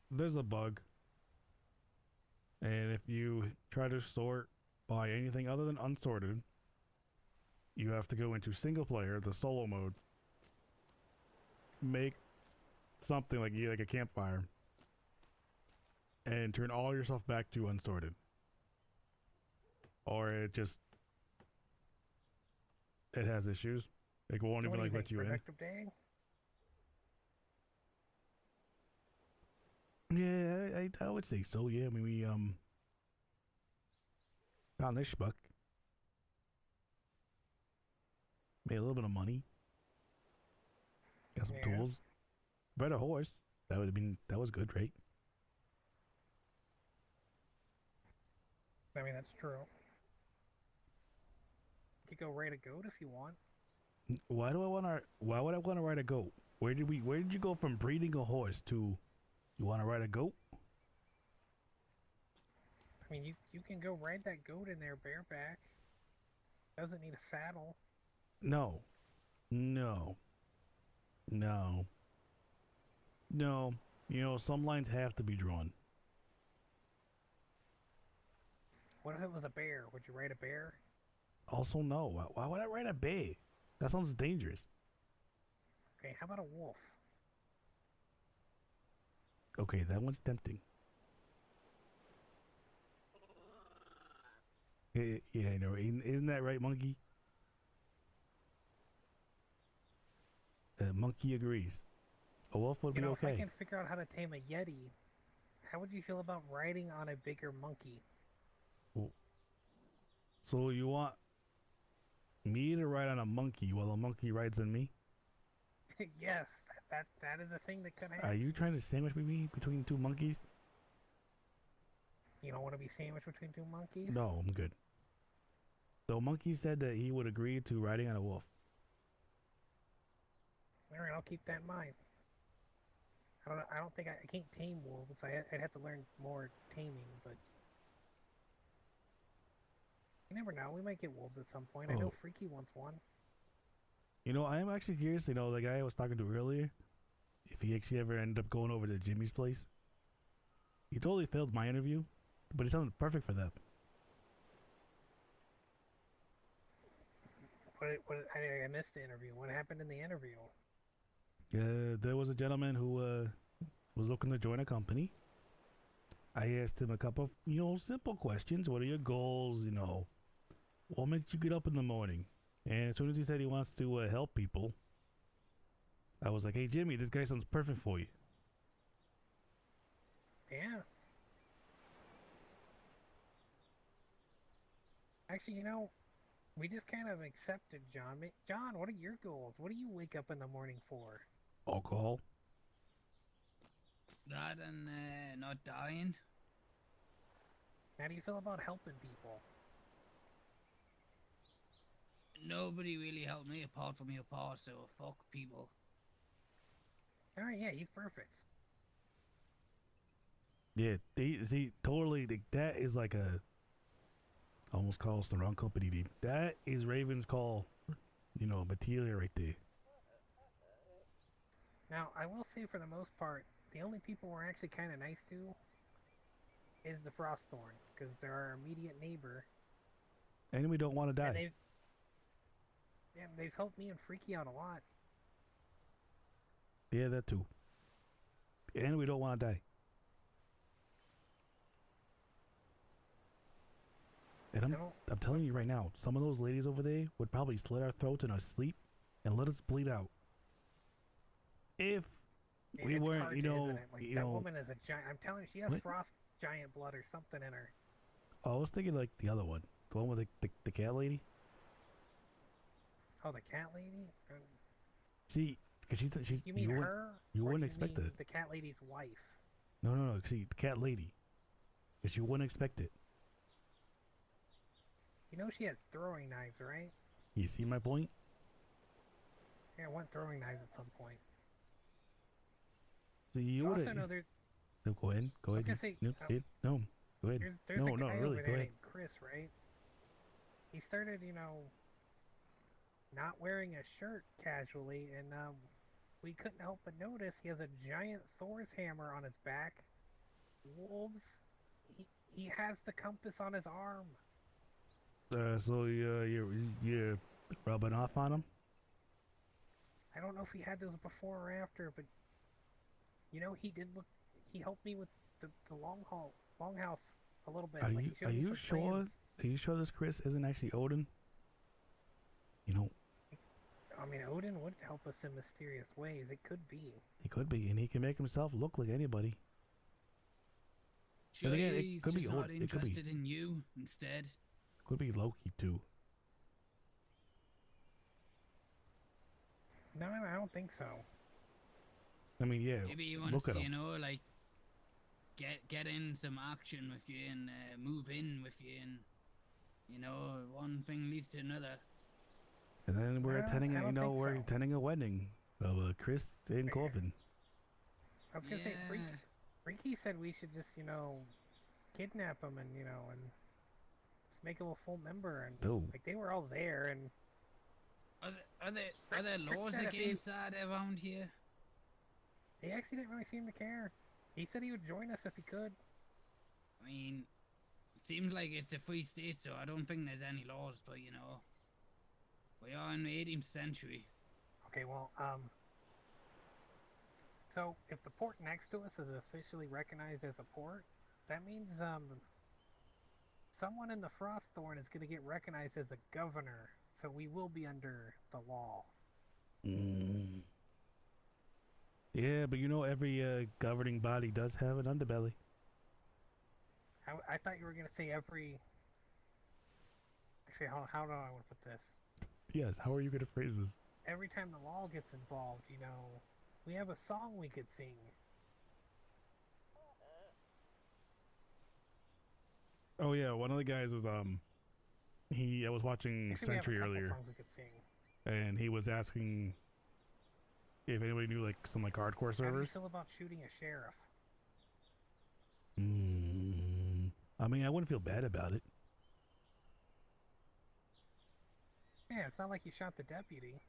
There's a bug. And if you try to sort by anything other than unsorted, you have to go into single player, the solo mode. Make something like a campfire. And turn all your stuff back to unsorted. Or it has issues. It won't So even like let you in. Productive day? Yeah, I would say so. Yeah, I mean we found this schmuck. Made a little bit of money. Got some tools. Bred a horse. That was good, right? I mean, that's true. You could go ride a goat if you want. Why would I want to ride a goat? Where did you go from breeding a horse to you want to ride a goat? I mean, you can go ride that goat in there bareback. Doesn't need a saddle. No. You know, some lines have to be drawn. What if it was a bear? Would you ride a bear? Also, no. Why would I ride a bear? That sounds dangerous. Okay, how about a wolf? Okay, that one's tempting. Yeah, I know. Isn't that right, Monkey? Monkey agrees. A wolf would be okay. If I can figure out how to tame a yeti, how would you feel about riding on a bigger monkey? So you want me to ride on a monkey while a monkey rides on me? Yes, that is a thing that could happen. Are you trying to sandwich me between two monkeys? You don't want to be sandwiched between two monkeys? No, I'm good. So monkey said that he would agree to riding on a wolf. Alright, I'll keep that in mind. I don't think I can't tame wolves. I'd have to learn more taming, but you never know. We might get wolves at some point. I know Freaky wants one. You know, I am actually curious. You know, the guy I was talking to earlier, if he actually ever ended up going over to Jimmy's place. He totally failed my interview, but he sounded perfect for that. I missed the interview. What happened in the interview? There was a gentleman who was looking to join a company. I asked him a couple of, simple questions. What are your goals? What makes you get up in the morning? And as soon as he said he wants to help people, I was like, hey, Jimmy, this guy sounds perfect for you. Yeah. Actually, we just kind of accepted John. John, what are your goals? What do you wake up in the morning for? Alcohol. That and not dying. How do you feel about helping people? Nobody really helped me apart from your pa, so fuck people. Alright, yeah, he's perfect. Yeah, totally. That is like I almost call us the wrong company name. That is Raven's call, Matelia right there. Now, I will say for the most part, the only people we're actually kind of nice to is the Frostthorn, because they're our immediate neighbor. And we don't want to die. And they've helped me and Freaky out a lot. Yeah, that too. And we don't want to die. And I'm telling you right now, some of those ladies over there would probably slit our throats in our sleep and let us bleed out. if we It's weren't, Carja, you know, isn't it? Like, that woman is a giant. I'm telling you, she has what? frost giant blood or something in her. Oh, I was thinking like the other one, the one with the cat lady. Oh, the cat lady? See, because she's You mean her? you or wouldn't you expect mean it. the cat lady's wife? No. See, the cat lady, because you wouldn't expect it. You know she had throwing knives, right? You see my point? Yeah, I want throwing knives at some point. See, you You would also have. know there, No, go ahead. Go I was ahead. gonna say, No, no, go ahead. there's No, a no, guy really, over go there ahead. named Chris, right? He started, you know, not wearing a shirt casually, and we couldn't help but notice he has a giant Thor's hammer on his back. Wolves. He has the compass on his arm. So you're rubbing off on him? I don't know if he had those before or after, but you know he did look. He helped me with the longhouse a little bit. Are like, you he showed me some sure? plans. Are you sure this Chris isn't actually Odin? You know, I mean, Odin would help us in mysterious ways. It could be. he could be, and he can make himself look like anybody. Sure, again, it he's could be just old- not it could be- interested in you instead. Could be Loki too. No, I don't think so. I mean, yeah. Maybe he Look wants at to, you him. know, like get in some action with you and move in with you, and you know, one thing leads to another. And then we're Well, attending, I don't think we're so. attending a wedding of Chris and Corbin. I was gonna say, Freaky said we should just, you know, kidnap him and, you know, and just make him a full member. And Oh. like, they were all there, and Are there laws said if he- against that around here? he actually didn't really seem to care. He said he would join us if he could. I mean, it seems like it's a free state, so I don't think there's any laws. But you know, we are in the 18th century. Okay, well, so if the port next to us is officially recognized as a port, that means someone in the Frostthorn is going to get recognized as a governor, so we will be under the law. Mm. Yeah, but you know, every governing body does have an underbelly. I thought you were going to say every... Actually, how do I want to put this? Yes, how are you going to phrase this? Every time the law gets involved, you know, we have a song we could sing. Oh yeah, one of the guys was I was watching Actually, we have a Sentry couple earlier, songs we could sing. and he was asking if anybody knew like some like hardcore How do you servers. feel about shooting a sheriff? I mean, I wouldn't feel bad about it. Yeah, it's not like you shot the deputy.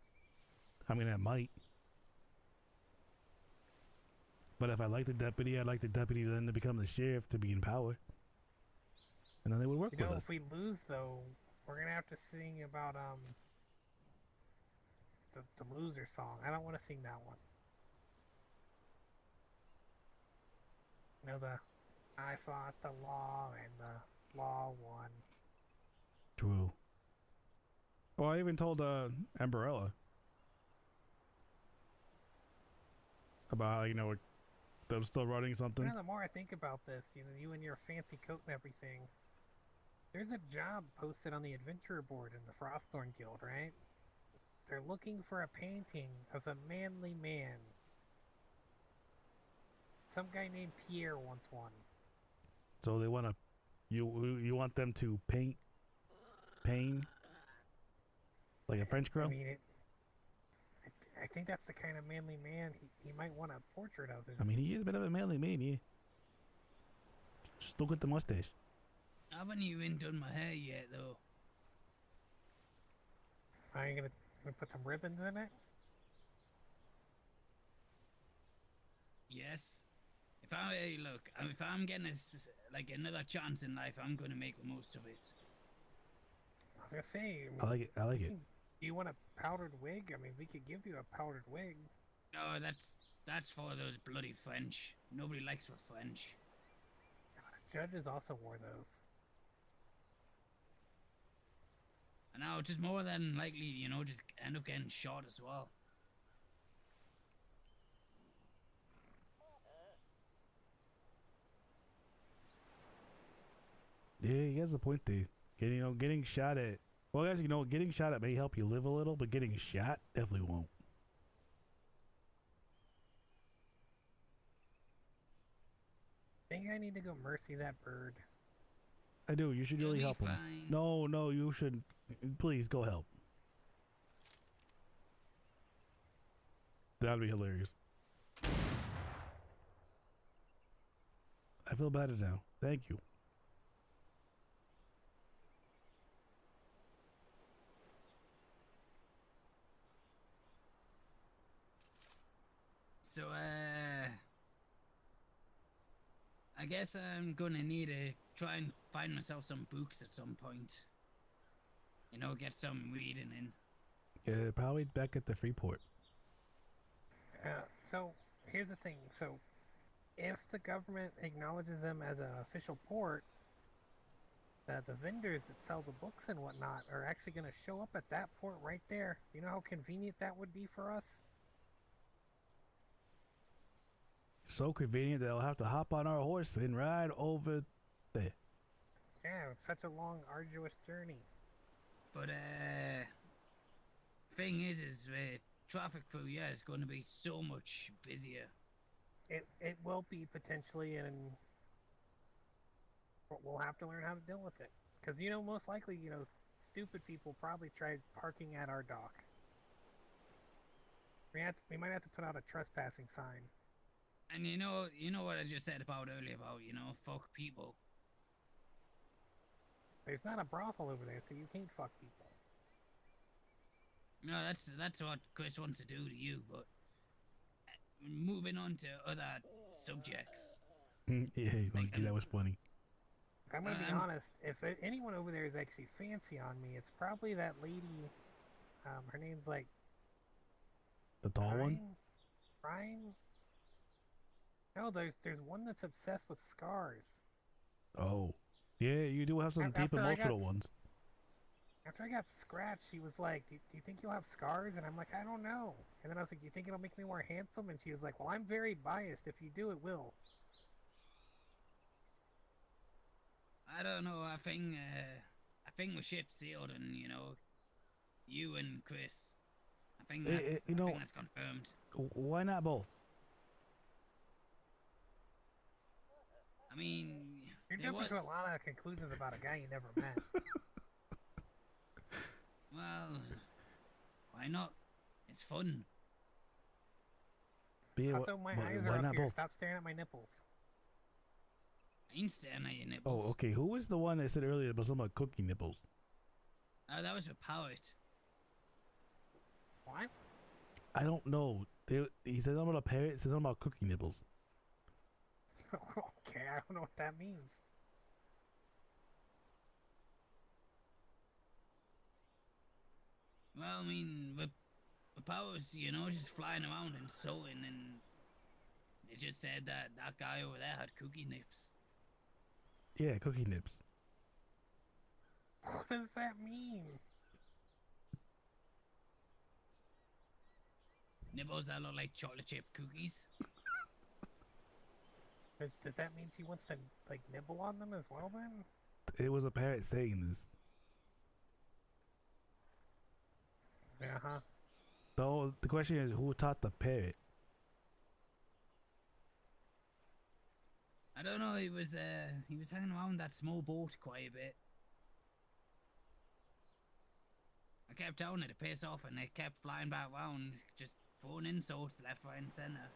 I mean, I might. But if I like the deputy, I'd like the deputy then to become the sheriff to be in power. And then they would work You know, with us. if we lose, though, we're gonna have to sing about the loser song. I don't want to sing that one. You know, the I fought the law and the law won. True. Well, I even told Amberella about how, you know, them still running something. You know, the more I think about this, you know, you and your fancy coat and everything, there's a job posted on the adventurer board in the Frostthorn Guild, right? They're looking for a painting of a manly man. Some guy named Pierre wants one. So they want to, you want them to paint like a French girl? I mean, I think that's the kind of manly man he might want a portrait of. I mean, he is a bit of a manly man, yeah. Just look at the mustache. I haven't even done my hair yet, though. Are you gonna put some ribbons in it? Yes. If I'm getting like another chance in life, I'm gonna make the most of it. I was gonna say. I like it. I like it. Do you want a powdered wig? I mean, we could give you a powdered wig. No, that's for those bloody French. Nobody likes the French. Judges also wore those. And now, just more than likely, you know, just end up getting shot as well. Yeah, he has a point there. Getting shot at. Well, guys, getting shot at may help you live a little, but getting shot definitely won't. Think I need to go mercy that bird. I do. You should really help him. No, you should. Please go help. That'd be hilarious. I feel better now. Thank you. So, I guess I'm gonna need to try and find myself some books at some point. Get some reading in. Yeah, probably back at the Freeport. So, here's the thing. So, if the government acknowledges them as an official port, the vendors that sell the books and whatnot are actually going to show up at that port right there. You know how convenient that would be for us? So convenient that I'll have to hop on our horse and ride over there. Yeah, it's such a long, arduous journey. But, thing is traffic through here is going to be so much busier. It will be potentially, and we'll have to learn how to deal with it. Because, most likely, stupid people probably tried parking at our dock. We might have to put out a trespassing sign. And you know what I just said about earlier about, fuck people. There's not a brothel over there, so you can't fuck people. No, that's what Chris wants to do to you, but moving on to other subjects. Yeah, that was funny. I'm gonna be honest, if anyone over there is actually fancy on me, it's probably that lady, her name's like... The tall one? Ryan? No, there's one that's obsessed with scars. Oh. Yeah, you do have some deep emotional ones. After I got scratched, she was like, do you think you'll have scars? And I'm like, I don't know. And then I was like, do you think it'll make me more handsome? And she was like, well, I'm very biased. If you do, it will. I don't know. I think the ship's sealed, and you and Chris. I think that's confirmed. Why not both? I mean, you're jumping to a lot of conclusions about a guy you never met. Well, why not? It's fun. Also, my eyes are up here. Both? Stop staring at my nipples. I ain't staring at your nipples. Oh, okay. Who was the one that said earlier about something about cookie nipples? Oh, that was a poet. What? I don't know. He said something about a parrot. He said something about cookie nipples. Okay, I don't know what that means. Well, I mean, the powers, just flying around and sewing, and it just said that guy over there had cookie nips. Yeah, cookie nips. What does that mean? Nipples that look like chocolate chip cookies. Does that mean she wants to, nibble on them as well, then? It was a parrot saying this. Uh-huh. So, the question is, who taught the parrot? I don't know, he was hanging around that small boat quite a bit. I kept telling it to piss off, and it kept flying back around, just throwing insults left, right, and center.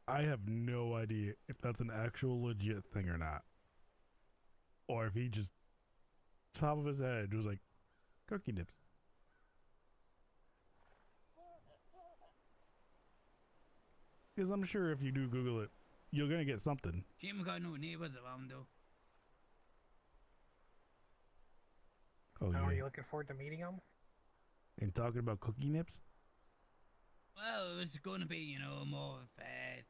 I have no idea if that's an actual legit thing or not. Or if he just, top of his head, was like, cookie nips. Because I'm sure if you do Google it, you're going to get something. Jim got no neighbors around, though. Oh, yeah. Are you looking forward to meeting them? And talking about cookie nips? Well, it was going to be, more of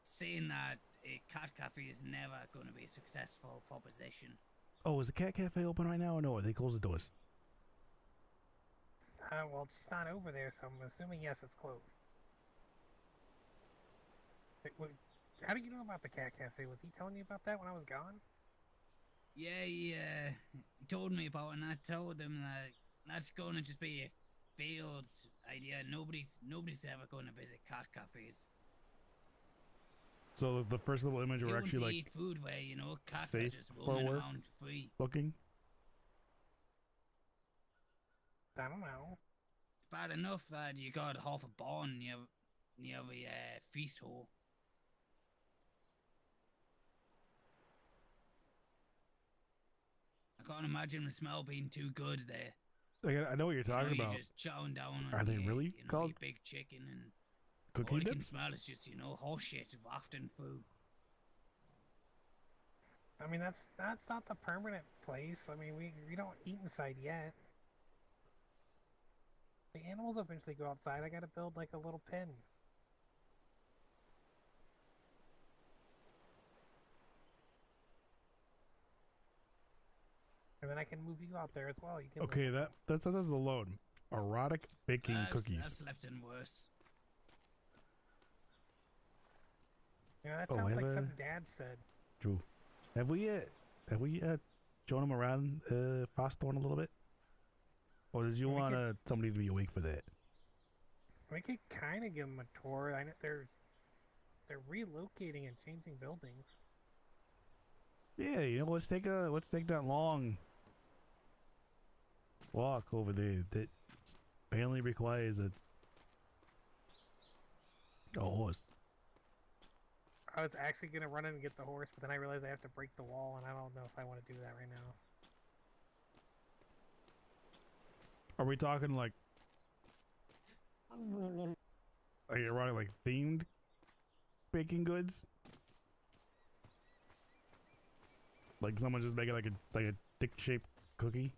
saying that a cat cafe is never going to be a successful proposition. Oh, is the cat cafe open right now or no? Or they close the doors? Well, she's not over there, so I'm assuming yes, it's closed. How do you know about the cat cafe? Was he telling you about that when I was gone? Yeah, he told me about it, and I told him that that's going to just be a failed idea. Nobody's ever going to visit cat cafes. So the first little image Who were wants actually to like eat food where cats are safe just for roaming work around free. looking. I don't know. It's bad enough that you got half a barn near the feast hall. I can't imagine the smell being too good there. Like, I know what you're talking You're about. just chowing down on Are they your, really called your big chicken, and cookie all you can dips? smell is just horse shit wafting through. I mean, that's not the permanent place. I mean, we don't eat inside yet. The animals eventually go outside. I gotta build like a little pen. And then I can move you out there as well. You can. Okay, that sentence alone. Erotic baking cookies. I've slept in worse. You know, that Oh, sounds have like a- something Dad said. True. Have we shown him around Fosthorn a little bit? Or did you We want could- somebody to be awake for that? We could kind of give them a tour. I know they're relocating and changing buildings. Yeah, let's take that long walk over there. That apparently requires a horse. I was actually gonna run in and get the horse, but then I realized I have to break the wall, and I don't know if I want to do that right now. Are we talking like erotic, like themed baking goods? Like someone just making like a dick-shaped cookie?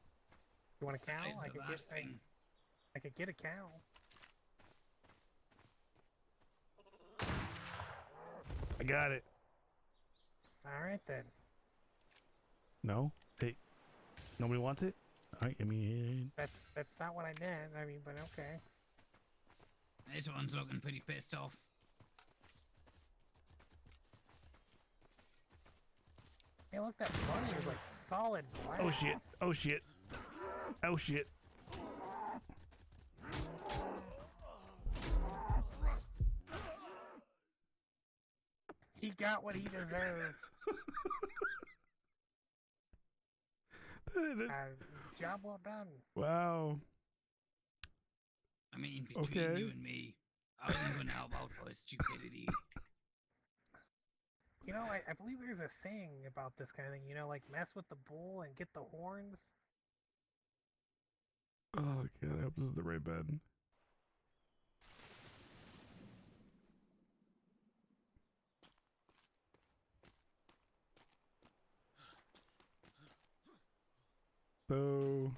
You want a cow? Size I of could that get. thing. I could get a cow. I got it. All right then. No? Hey, nobody wants it? I mean, That's not what I meant. I mean, but okay. This one's looking pretty pissed off. Hey, look, that bunny is like solid black. oh shit, oh shit, oh shit. He got what he deserved. Job well done. Wow. I mean, between Okay. you and me, I wasn't going to help out for his stupidity. You know, I believe there's a saying about this kind of thing. You know, like mess with the bull and get the horns. Oh god, I hope this is the right bed. So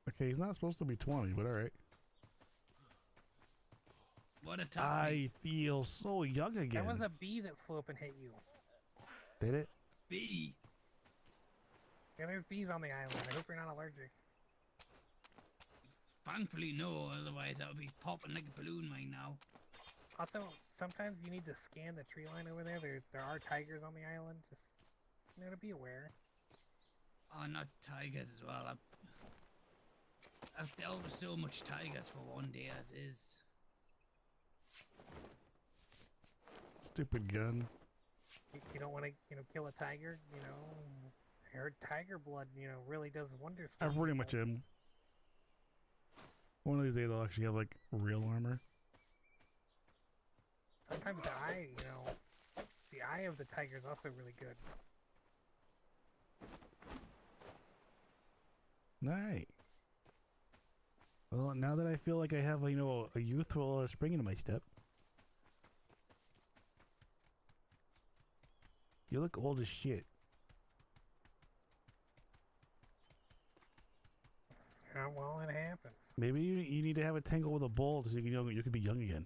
okay, he's not supposed to be 20, but all right. What a tough I feel so young again. That was a bee that flew up and hit you. Did it? bee. Yeah, there's bees on the island. I hope you're not allergic. Thankfully, no. Otherwise, I would be popping like a balloon right now. Also, sometimes you need to scan the tree line over there. There are tigers on the island. Just, you know, to be aware. Oh, not tigers as well. I've dealt with so much tigers for one day as is. Stupid gun. You don't want to, kill a tiger. I heard tiger blood, really does wonders for I pretty people. much am. One of these days I'll actually have like real armor. Sometimes the eye of the tiger is also really good. Nice. Well, now that I feel like I have, a youthful spring into my step. You look old as shit. Well, it happens. Maybe you need to have a tangle with a bull so you can be young again.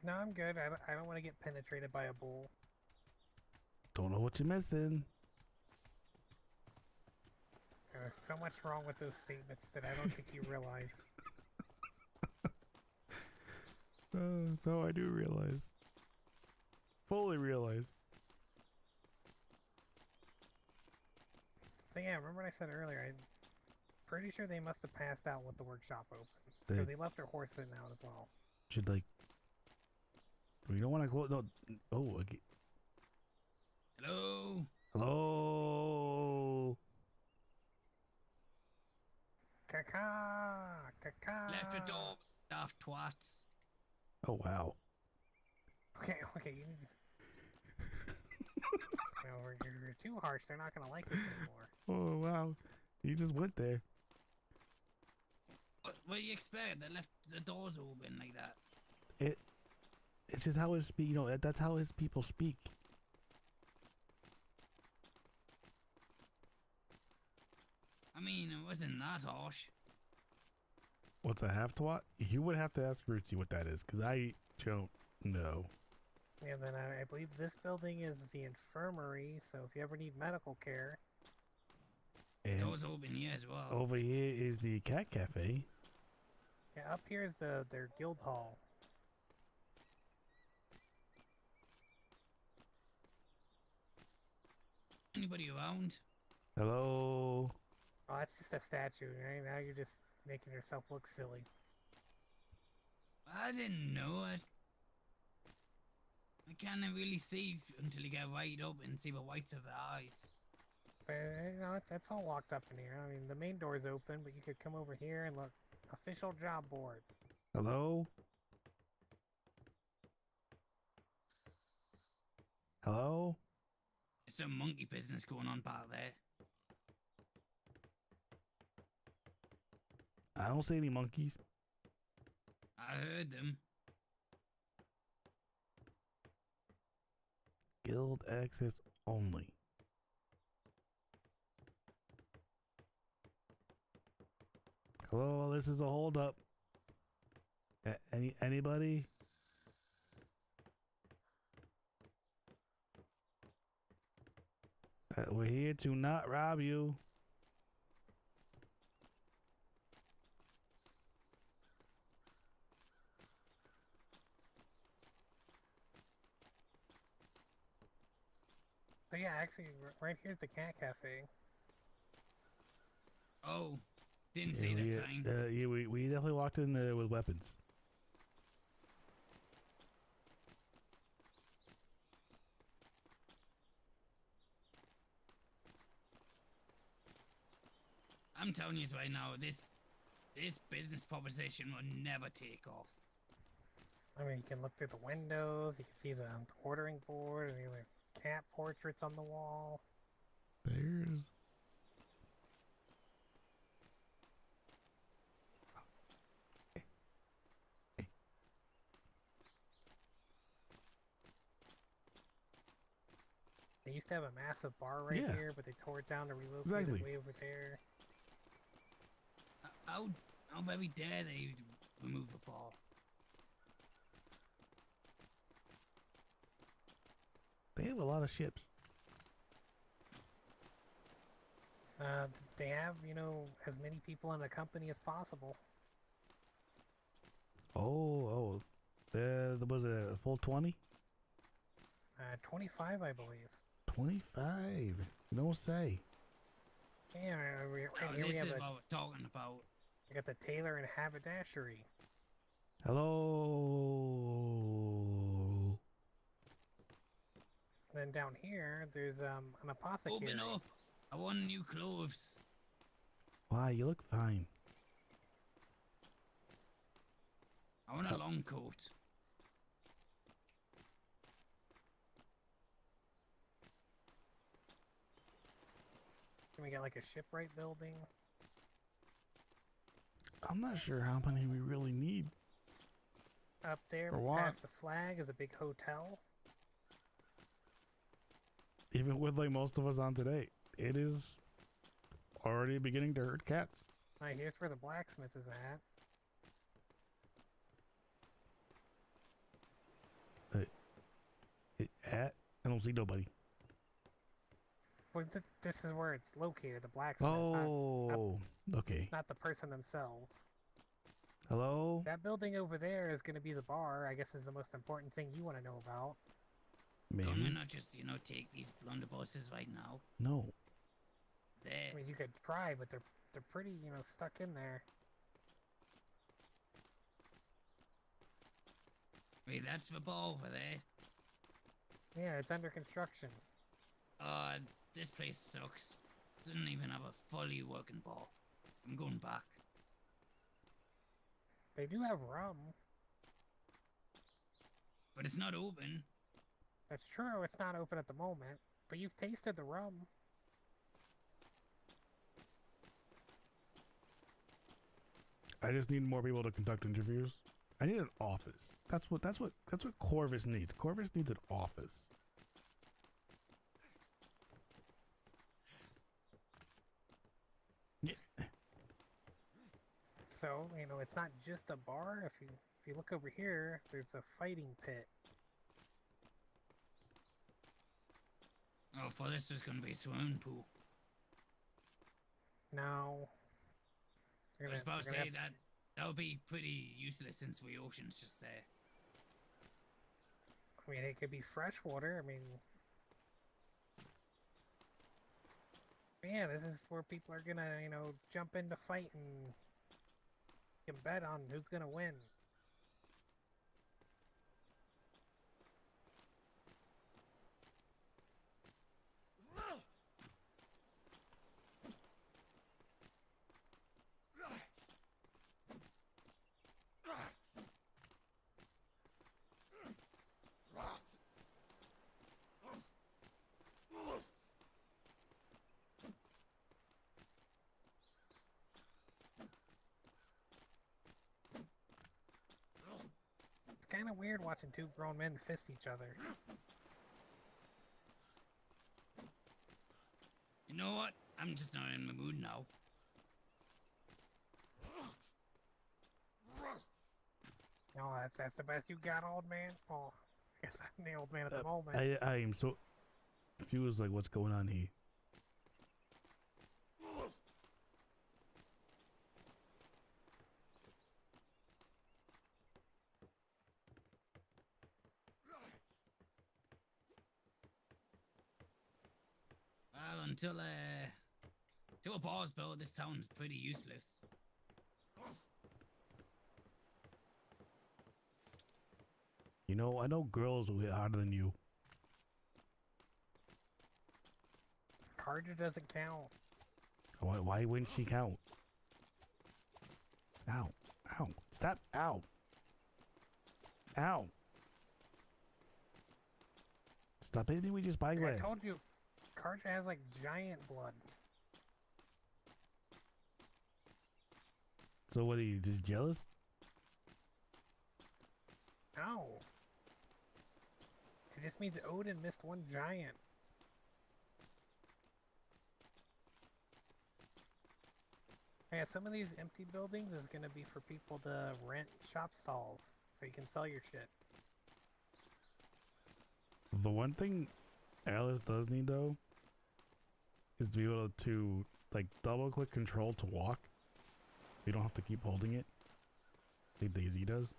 No, I'm good. I don't want to get penetrated by a bull. Don't know what you're missing. There's so much wrong with those statements that I don't think you realize. No, I do realize. Fully realize. So yeah, remember what I said earlier? I'm pretty sure they must have passed out with the workshop open. Because they left their horse sitting out as well. Should like... We don't want to close... No. Oh, okay. Hello? Hello? Caca! Caca! Left the door, daft twats. Oh, wow. Okay, you need to... you're too harsh. They're not gonna like this anymore. Oh, wow. You just went there. What do you expect? They left the doors open like that. It's just how his that's how his people speak. I mean, it wasn't that harsh. What's a half twat? You would have to ask Rootsy what that is, because I don't know. Yeah, then I believe this building is the infirmary, so if you ever need medical care... And Doors open here as well. over here is the cat cafe. Yeah, up here is their guild hall. Anybody around? Hello? Oh, that's just a statue, right? Now you're just making yourself look silly. I didn't know it. I can't really see until you get right up and see the whites of the eyes. But, it's all locked up in here. I mean, the main door's open, but you could come over here and look. Official job board. Hello? Hello? There's some monkey business going on back there. I don't see any monkeys. I heard them. Guild access only. Hello, this is a holdup. Anybody? We're here to not rob you. So yeah, actually, right here's the cat cafe. Oh, didn't see that sign. Yeah, we definitely walked in there with weapons. I'm telling you right now, this business proposition will never take off. I mean, you can look through the windows, you can see the ordering board, and there's cat portraits on the wall. There's... They used to have a massive bar right Yeah. here, but they tore it down to relocate Exactly. it way over there. How very dare they remove a bar? They have a lot of ships. They have, as many people in the company as possible. Oh. There was a full 20? 25, I believe. 25. No say. Yeah, right here we This have is what we're talking about. we got the tailor and haberdashery. Hello. Then down here, there's an apothecary. Open up! I want new clothes. Why, you look fine. I want a long coat. Then we got like a shipwright building. I'm not sure how many we really need. Up there, For what? past the flag, is a big hotel. Even with like most of us on today, it is already beginning to hurt cats. Alright, here's where the blacksmith is at. I don't see nobody. Well, this is where it's located, the blacksmith. Oh, okay. Not the person themselves. Hello? That building over there is going to be the bar. I guess is the most important thing you want to know about. Can we Maybe? not just, you know, take these blunderbusses right now? No. I mean, you could try, but they're pretty, you know, stuck in there. Wait, that's the bar over there. Yeah, it's under construction. This place sucks. Doesn't even have a fully working bar. I'm going back. They do have rum. But it's not open. That's true. It's not open at the moment, but you've tasted the rum. I just need more people to conduct interviews. I need an office. That's what Corvus needs. Corvus needs an office. Yeah. So, you know, it's not just a bar. If you look over here, there's a fighting pit. Oh, for this there's gonna be a swimming pool. No. I was about to say that would be pretty useless since the ocean's just there. I mean, it could be fresh water. I mean, yeah, this is where people are gonna, you know, jump in to fight and you can bet on who's gonna win. It's kind of weird watching two grown men fist each other. You know what? I'm just not in the mood now. Oh, that's the best you got, old man? Oh, I guess I'm the old man at the moment. I am so confused, like, what's going on here? Well, until a bar's built, this town's pretty useless. You know, I know girls will hit harder than you. Carter doesn't count. Why wouldn't she count? Ow. Ow. Stop. Ow. Ow. Stop hitting me just by I glass. told you, Carter has like giant blood. So what are you, just jealous? Ow. It just means Odin missed one giant. Yeah, some of these empty buildings is gonna be for people to rent shop stalls, so you can sell your shit. The one thing Alice does need, though, is to be able to, like, double-click control to walk. So you don't have to keep holding it. Like Daisy does.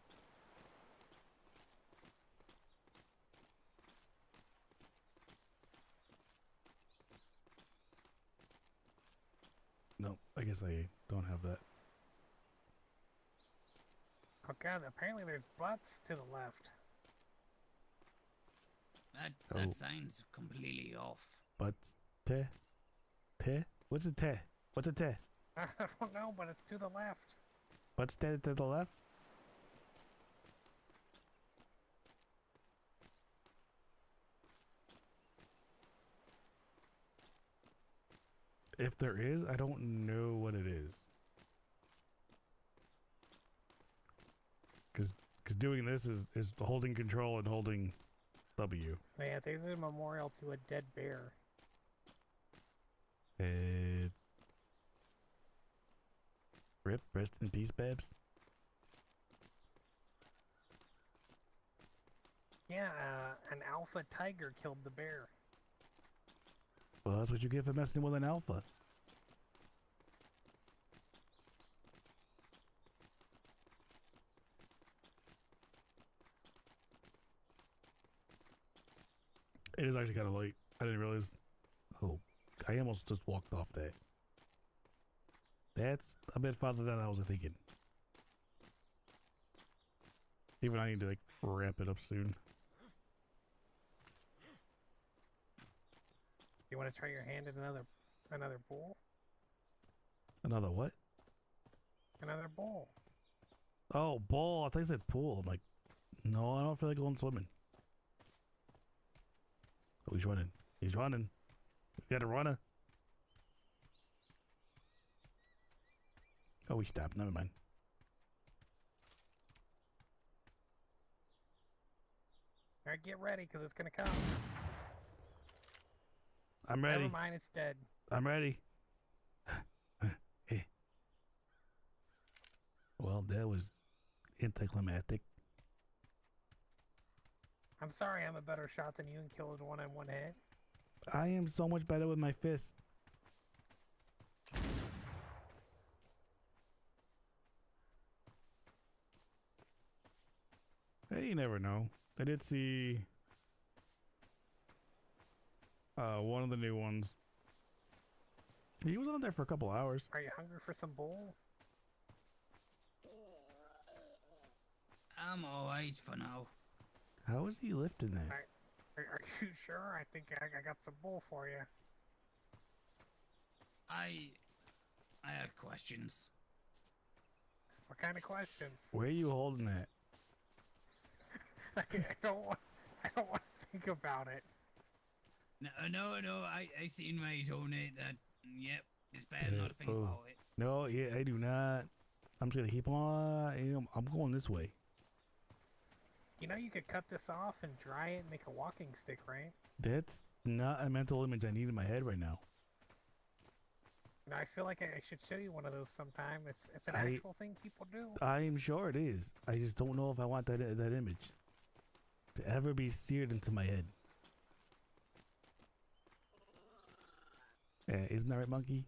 No, I guess I don't have that. Oh god, apparently there's butts to the left. That sign's completely off. But te? What's a te? What's a te? I don't know, but it's to the left. What's te to the left? If there is, I don't know what it is. Because doing this is holding control and holding W. Yeah, there's a memorial to a dead bear. Rip, rest in peace, Babs. Yeah, an alpha tiger killed the bear. Well, that's what you get for messing with an alpha. It is actually kind of late. I didn't realize. Oh, I almost just walked off that. That's a bit farther than I was thinking. Even I need to like wrap it up soon. You want to try your hand at another bowl? Another what? Another bowl. Oh, ball. I thought you said pool. I'm like, no, I don't feel like going swimming. Oh, he's running. He's running. We got a runner. Oh, he stopped. Never mind. All right, get ready, because it's going to come. I'm ready. Never mind, it's dead. I'm ready. Well, that was anticlimactic. I'm sorry I'm a better shot than you and killed one in one hit. I am so much better with my fists. Hey, you never know. I did see one of the new ones. He was on there for a couple hours. Are you hungry for some bowl? I'm alright for now. How is he lifting that? Are you sure? I think I got some bowl for you. I have questions. What kind of questions? Where are you holding that? I don't want to think about it. No, I seen right on it that, yep, it's bad not to think about it. No, yeah, I do not. I'm just gonna keep on. You know, I'm going this way. You know you could cut this off and dry it and make a walking stick, right? That's not a mental image I need in my head right now. And I feel like I should show you one of those sometime. It's an actual thing people do. I am sure it is. I just don't know if I want that image to ever be seared into my head. Yeah, isn't that right, monkey?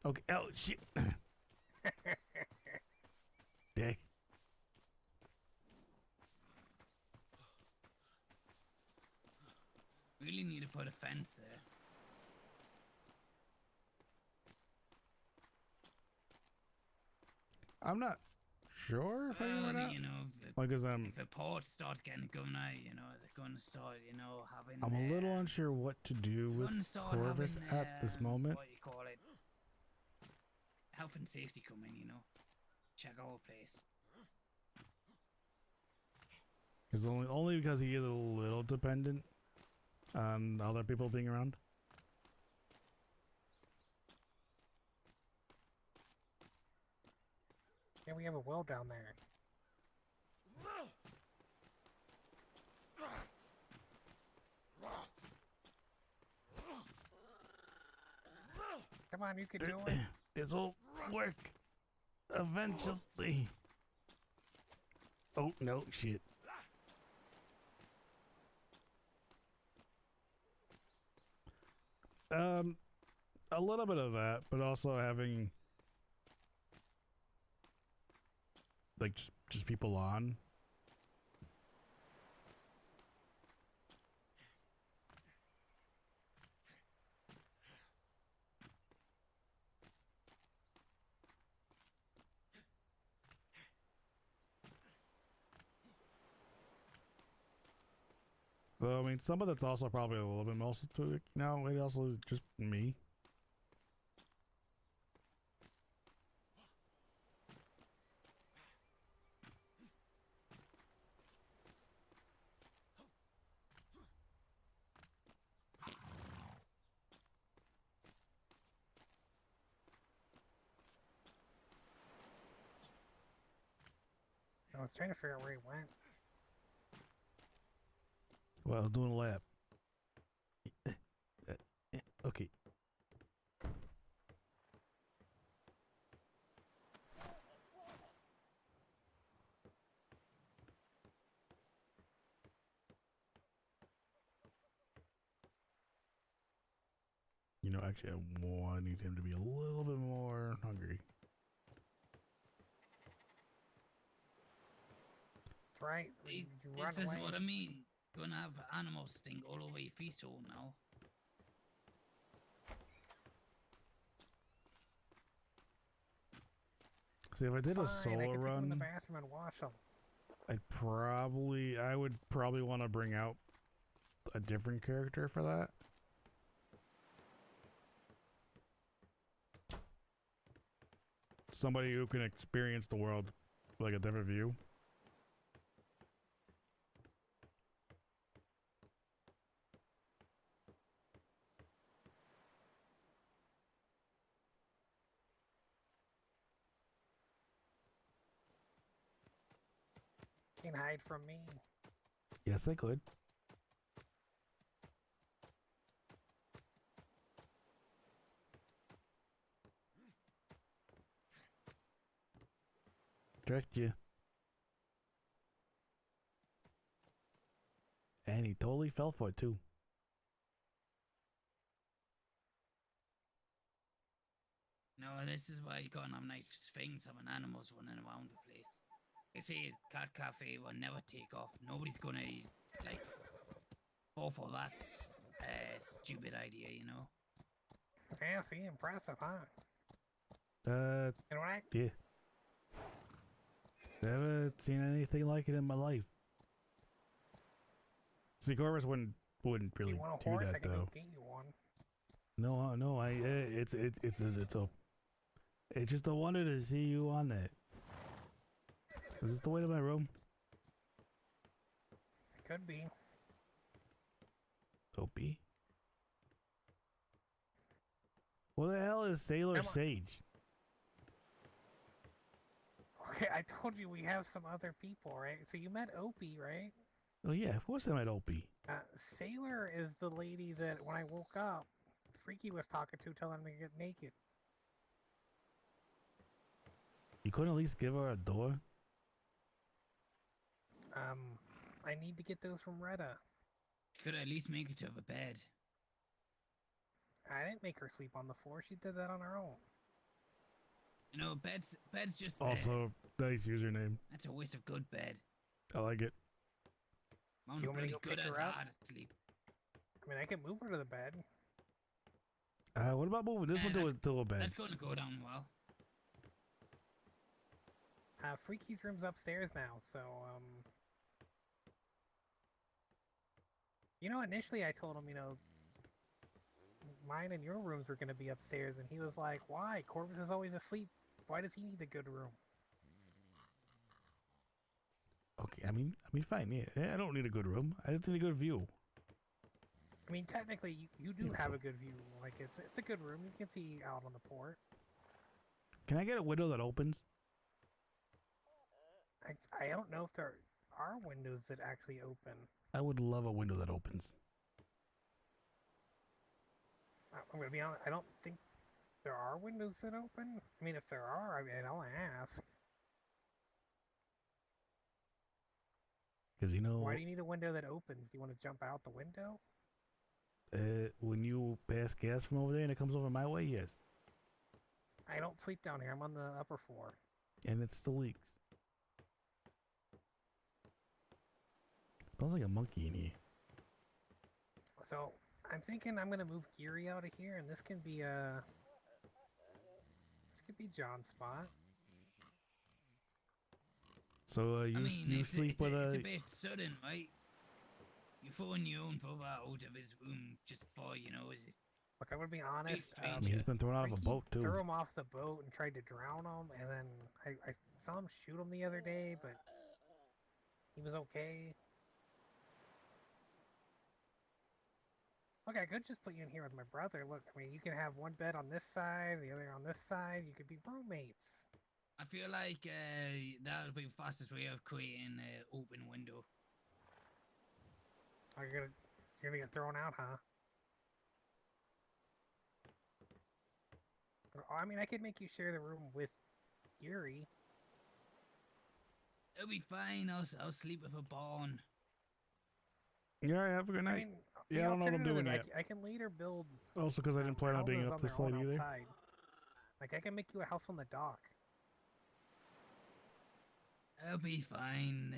Okay. Oh shit. Dick. Really need to put a fence there. I'm not sure if I do or not. You know, Because if a port starts getting going, you know, they're gonna start, you know, having. I'm a little unsure what to do with Corvus at this moment. What you call it? Health and safety coming, you know. Check our place. It's only because he is a little dependent on other people being around. Yeah, we have a well down there. Come on, you can do it. This will work eventually. Oh, no, shit. A little bit of that, but also having like just people on. Well, I mean, some of that's also probably a little bit mostly to it. No, it also is just me. I was trying to figure out where he went. Well, I was doing a lap. Okay. You know, actually, I need him to be a little bit more hungry. That's right. See, You run this is away. what I mean. Gonna have animals stink all over your feast hole now. See, if I did a Fine, I solo can take them in the run, bathroom and wash them. I would probably want to bring out a different character for that. Somebody who can experience the world like a different view. Can't hide from me. Yes, I could. Tricked you. And he totally fell for it too. No, this is why you can't have nice things having animals running around the place. They say cat cafe will never take off. Nobody's gonna like fall for that stupid idea, you know. Yeah, see, impressive, huh? You know what? Yeah. Never seen anything like it in my life. See, Corvus wouldn't really You want a do horse? that I can though. go get you one. No, it's just a wonder to see you on that. Is this the way to my room? It could be. Opie. What the hell is Sailor Sage? Okay, I told you we have some other people, right? So you met Opie, right? Oh yeah, of course I met Opie. Sailor is the lady that when I woke up, Freaky was talking to, telling me to get naked. You couldn't at least give her a door? I need to get those from Retta. Could at least make it to a bed. I didn't make her sleep on the floor. She did that on her own. You know, bed's just Also, nice username. That's a waste of good bed. I like it. I'm you want me to bloody go good pick as her up? hard at sleep. I mean, I can move her to the bed. What about moving this one to a bed? That's going to go down well. Freaky's room's upstairs now, so, You know, initially I told him, you know, mine and your rooms were going to be upstairs, and he was like, why? Corvus is always asleep. Why does he need a good room? Okay, I mean, fine, yeah. I don't need a good room. I just need a good view. I mean, technically, you do have a good view. Like, it's a good room. You can see out on the port. Can I get a window that opens? I don't know if there are windows that actually open. I would love a window that opens. I'm going to be honest, I don't think there are windows that open. I mean, if there are, I mean, I'll ask. Because, you know... Why do you need a window that opens? Do you want to jump out the window? When you pass gas from over there and it comes over my way, yes. I don't sleep down here. I'm on the upper floor. And it still leaks. Smells like a monkey in here. So, I'm thinking I'm going to move Geary out of here, and this can be, this could be John's spot. So, you sleep with It's a bit sudden, right? You're throwing your own brother out of his room just for, you know, is it? Look, I'm going to be honest. I mean, he's been thrown out of a boat, too. Threw him off the boat and tried to drown him, and then I saw him shoot him the other day, but he was okay. Look, I could just put you in here with my brother. Look, I mean, you can have one bed on this side, the other on this side. You could be roommates. I feel like that would be the fastest way of creating an open window. Oh, you're gonna get thrown out, huh? Oh, I mean, I could make you share the room with Geary. It'll be fine. I'll sleep with a barn. Yeah, all right, have a good night. I mean, yeah, I don't know what I'm doing yet. I can later build. Also, because I didn't plan on being houses up on this their own late either. outside. Like, I can make you a house on the dock. It'll be fine.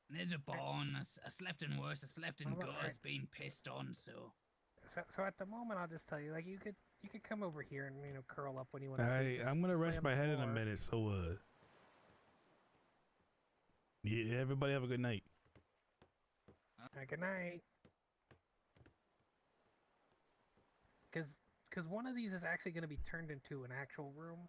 And there's a barn. I slept in worse. I slept in Well, gutters being pissed on. So So at the moment, I'll just tell you, like, you could come over here and curl up when you want to sleep. I'm gonna Just lay rest on my the head in a floor. minute. So yeah, everybody have a good night. Good night. Because one of these is actually going to be turned into an actual room.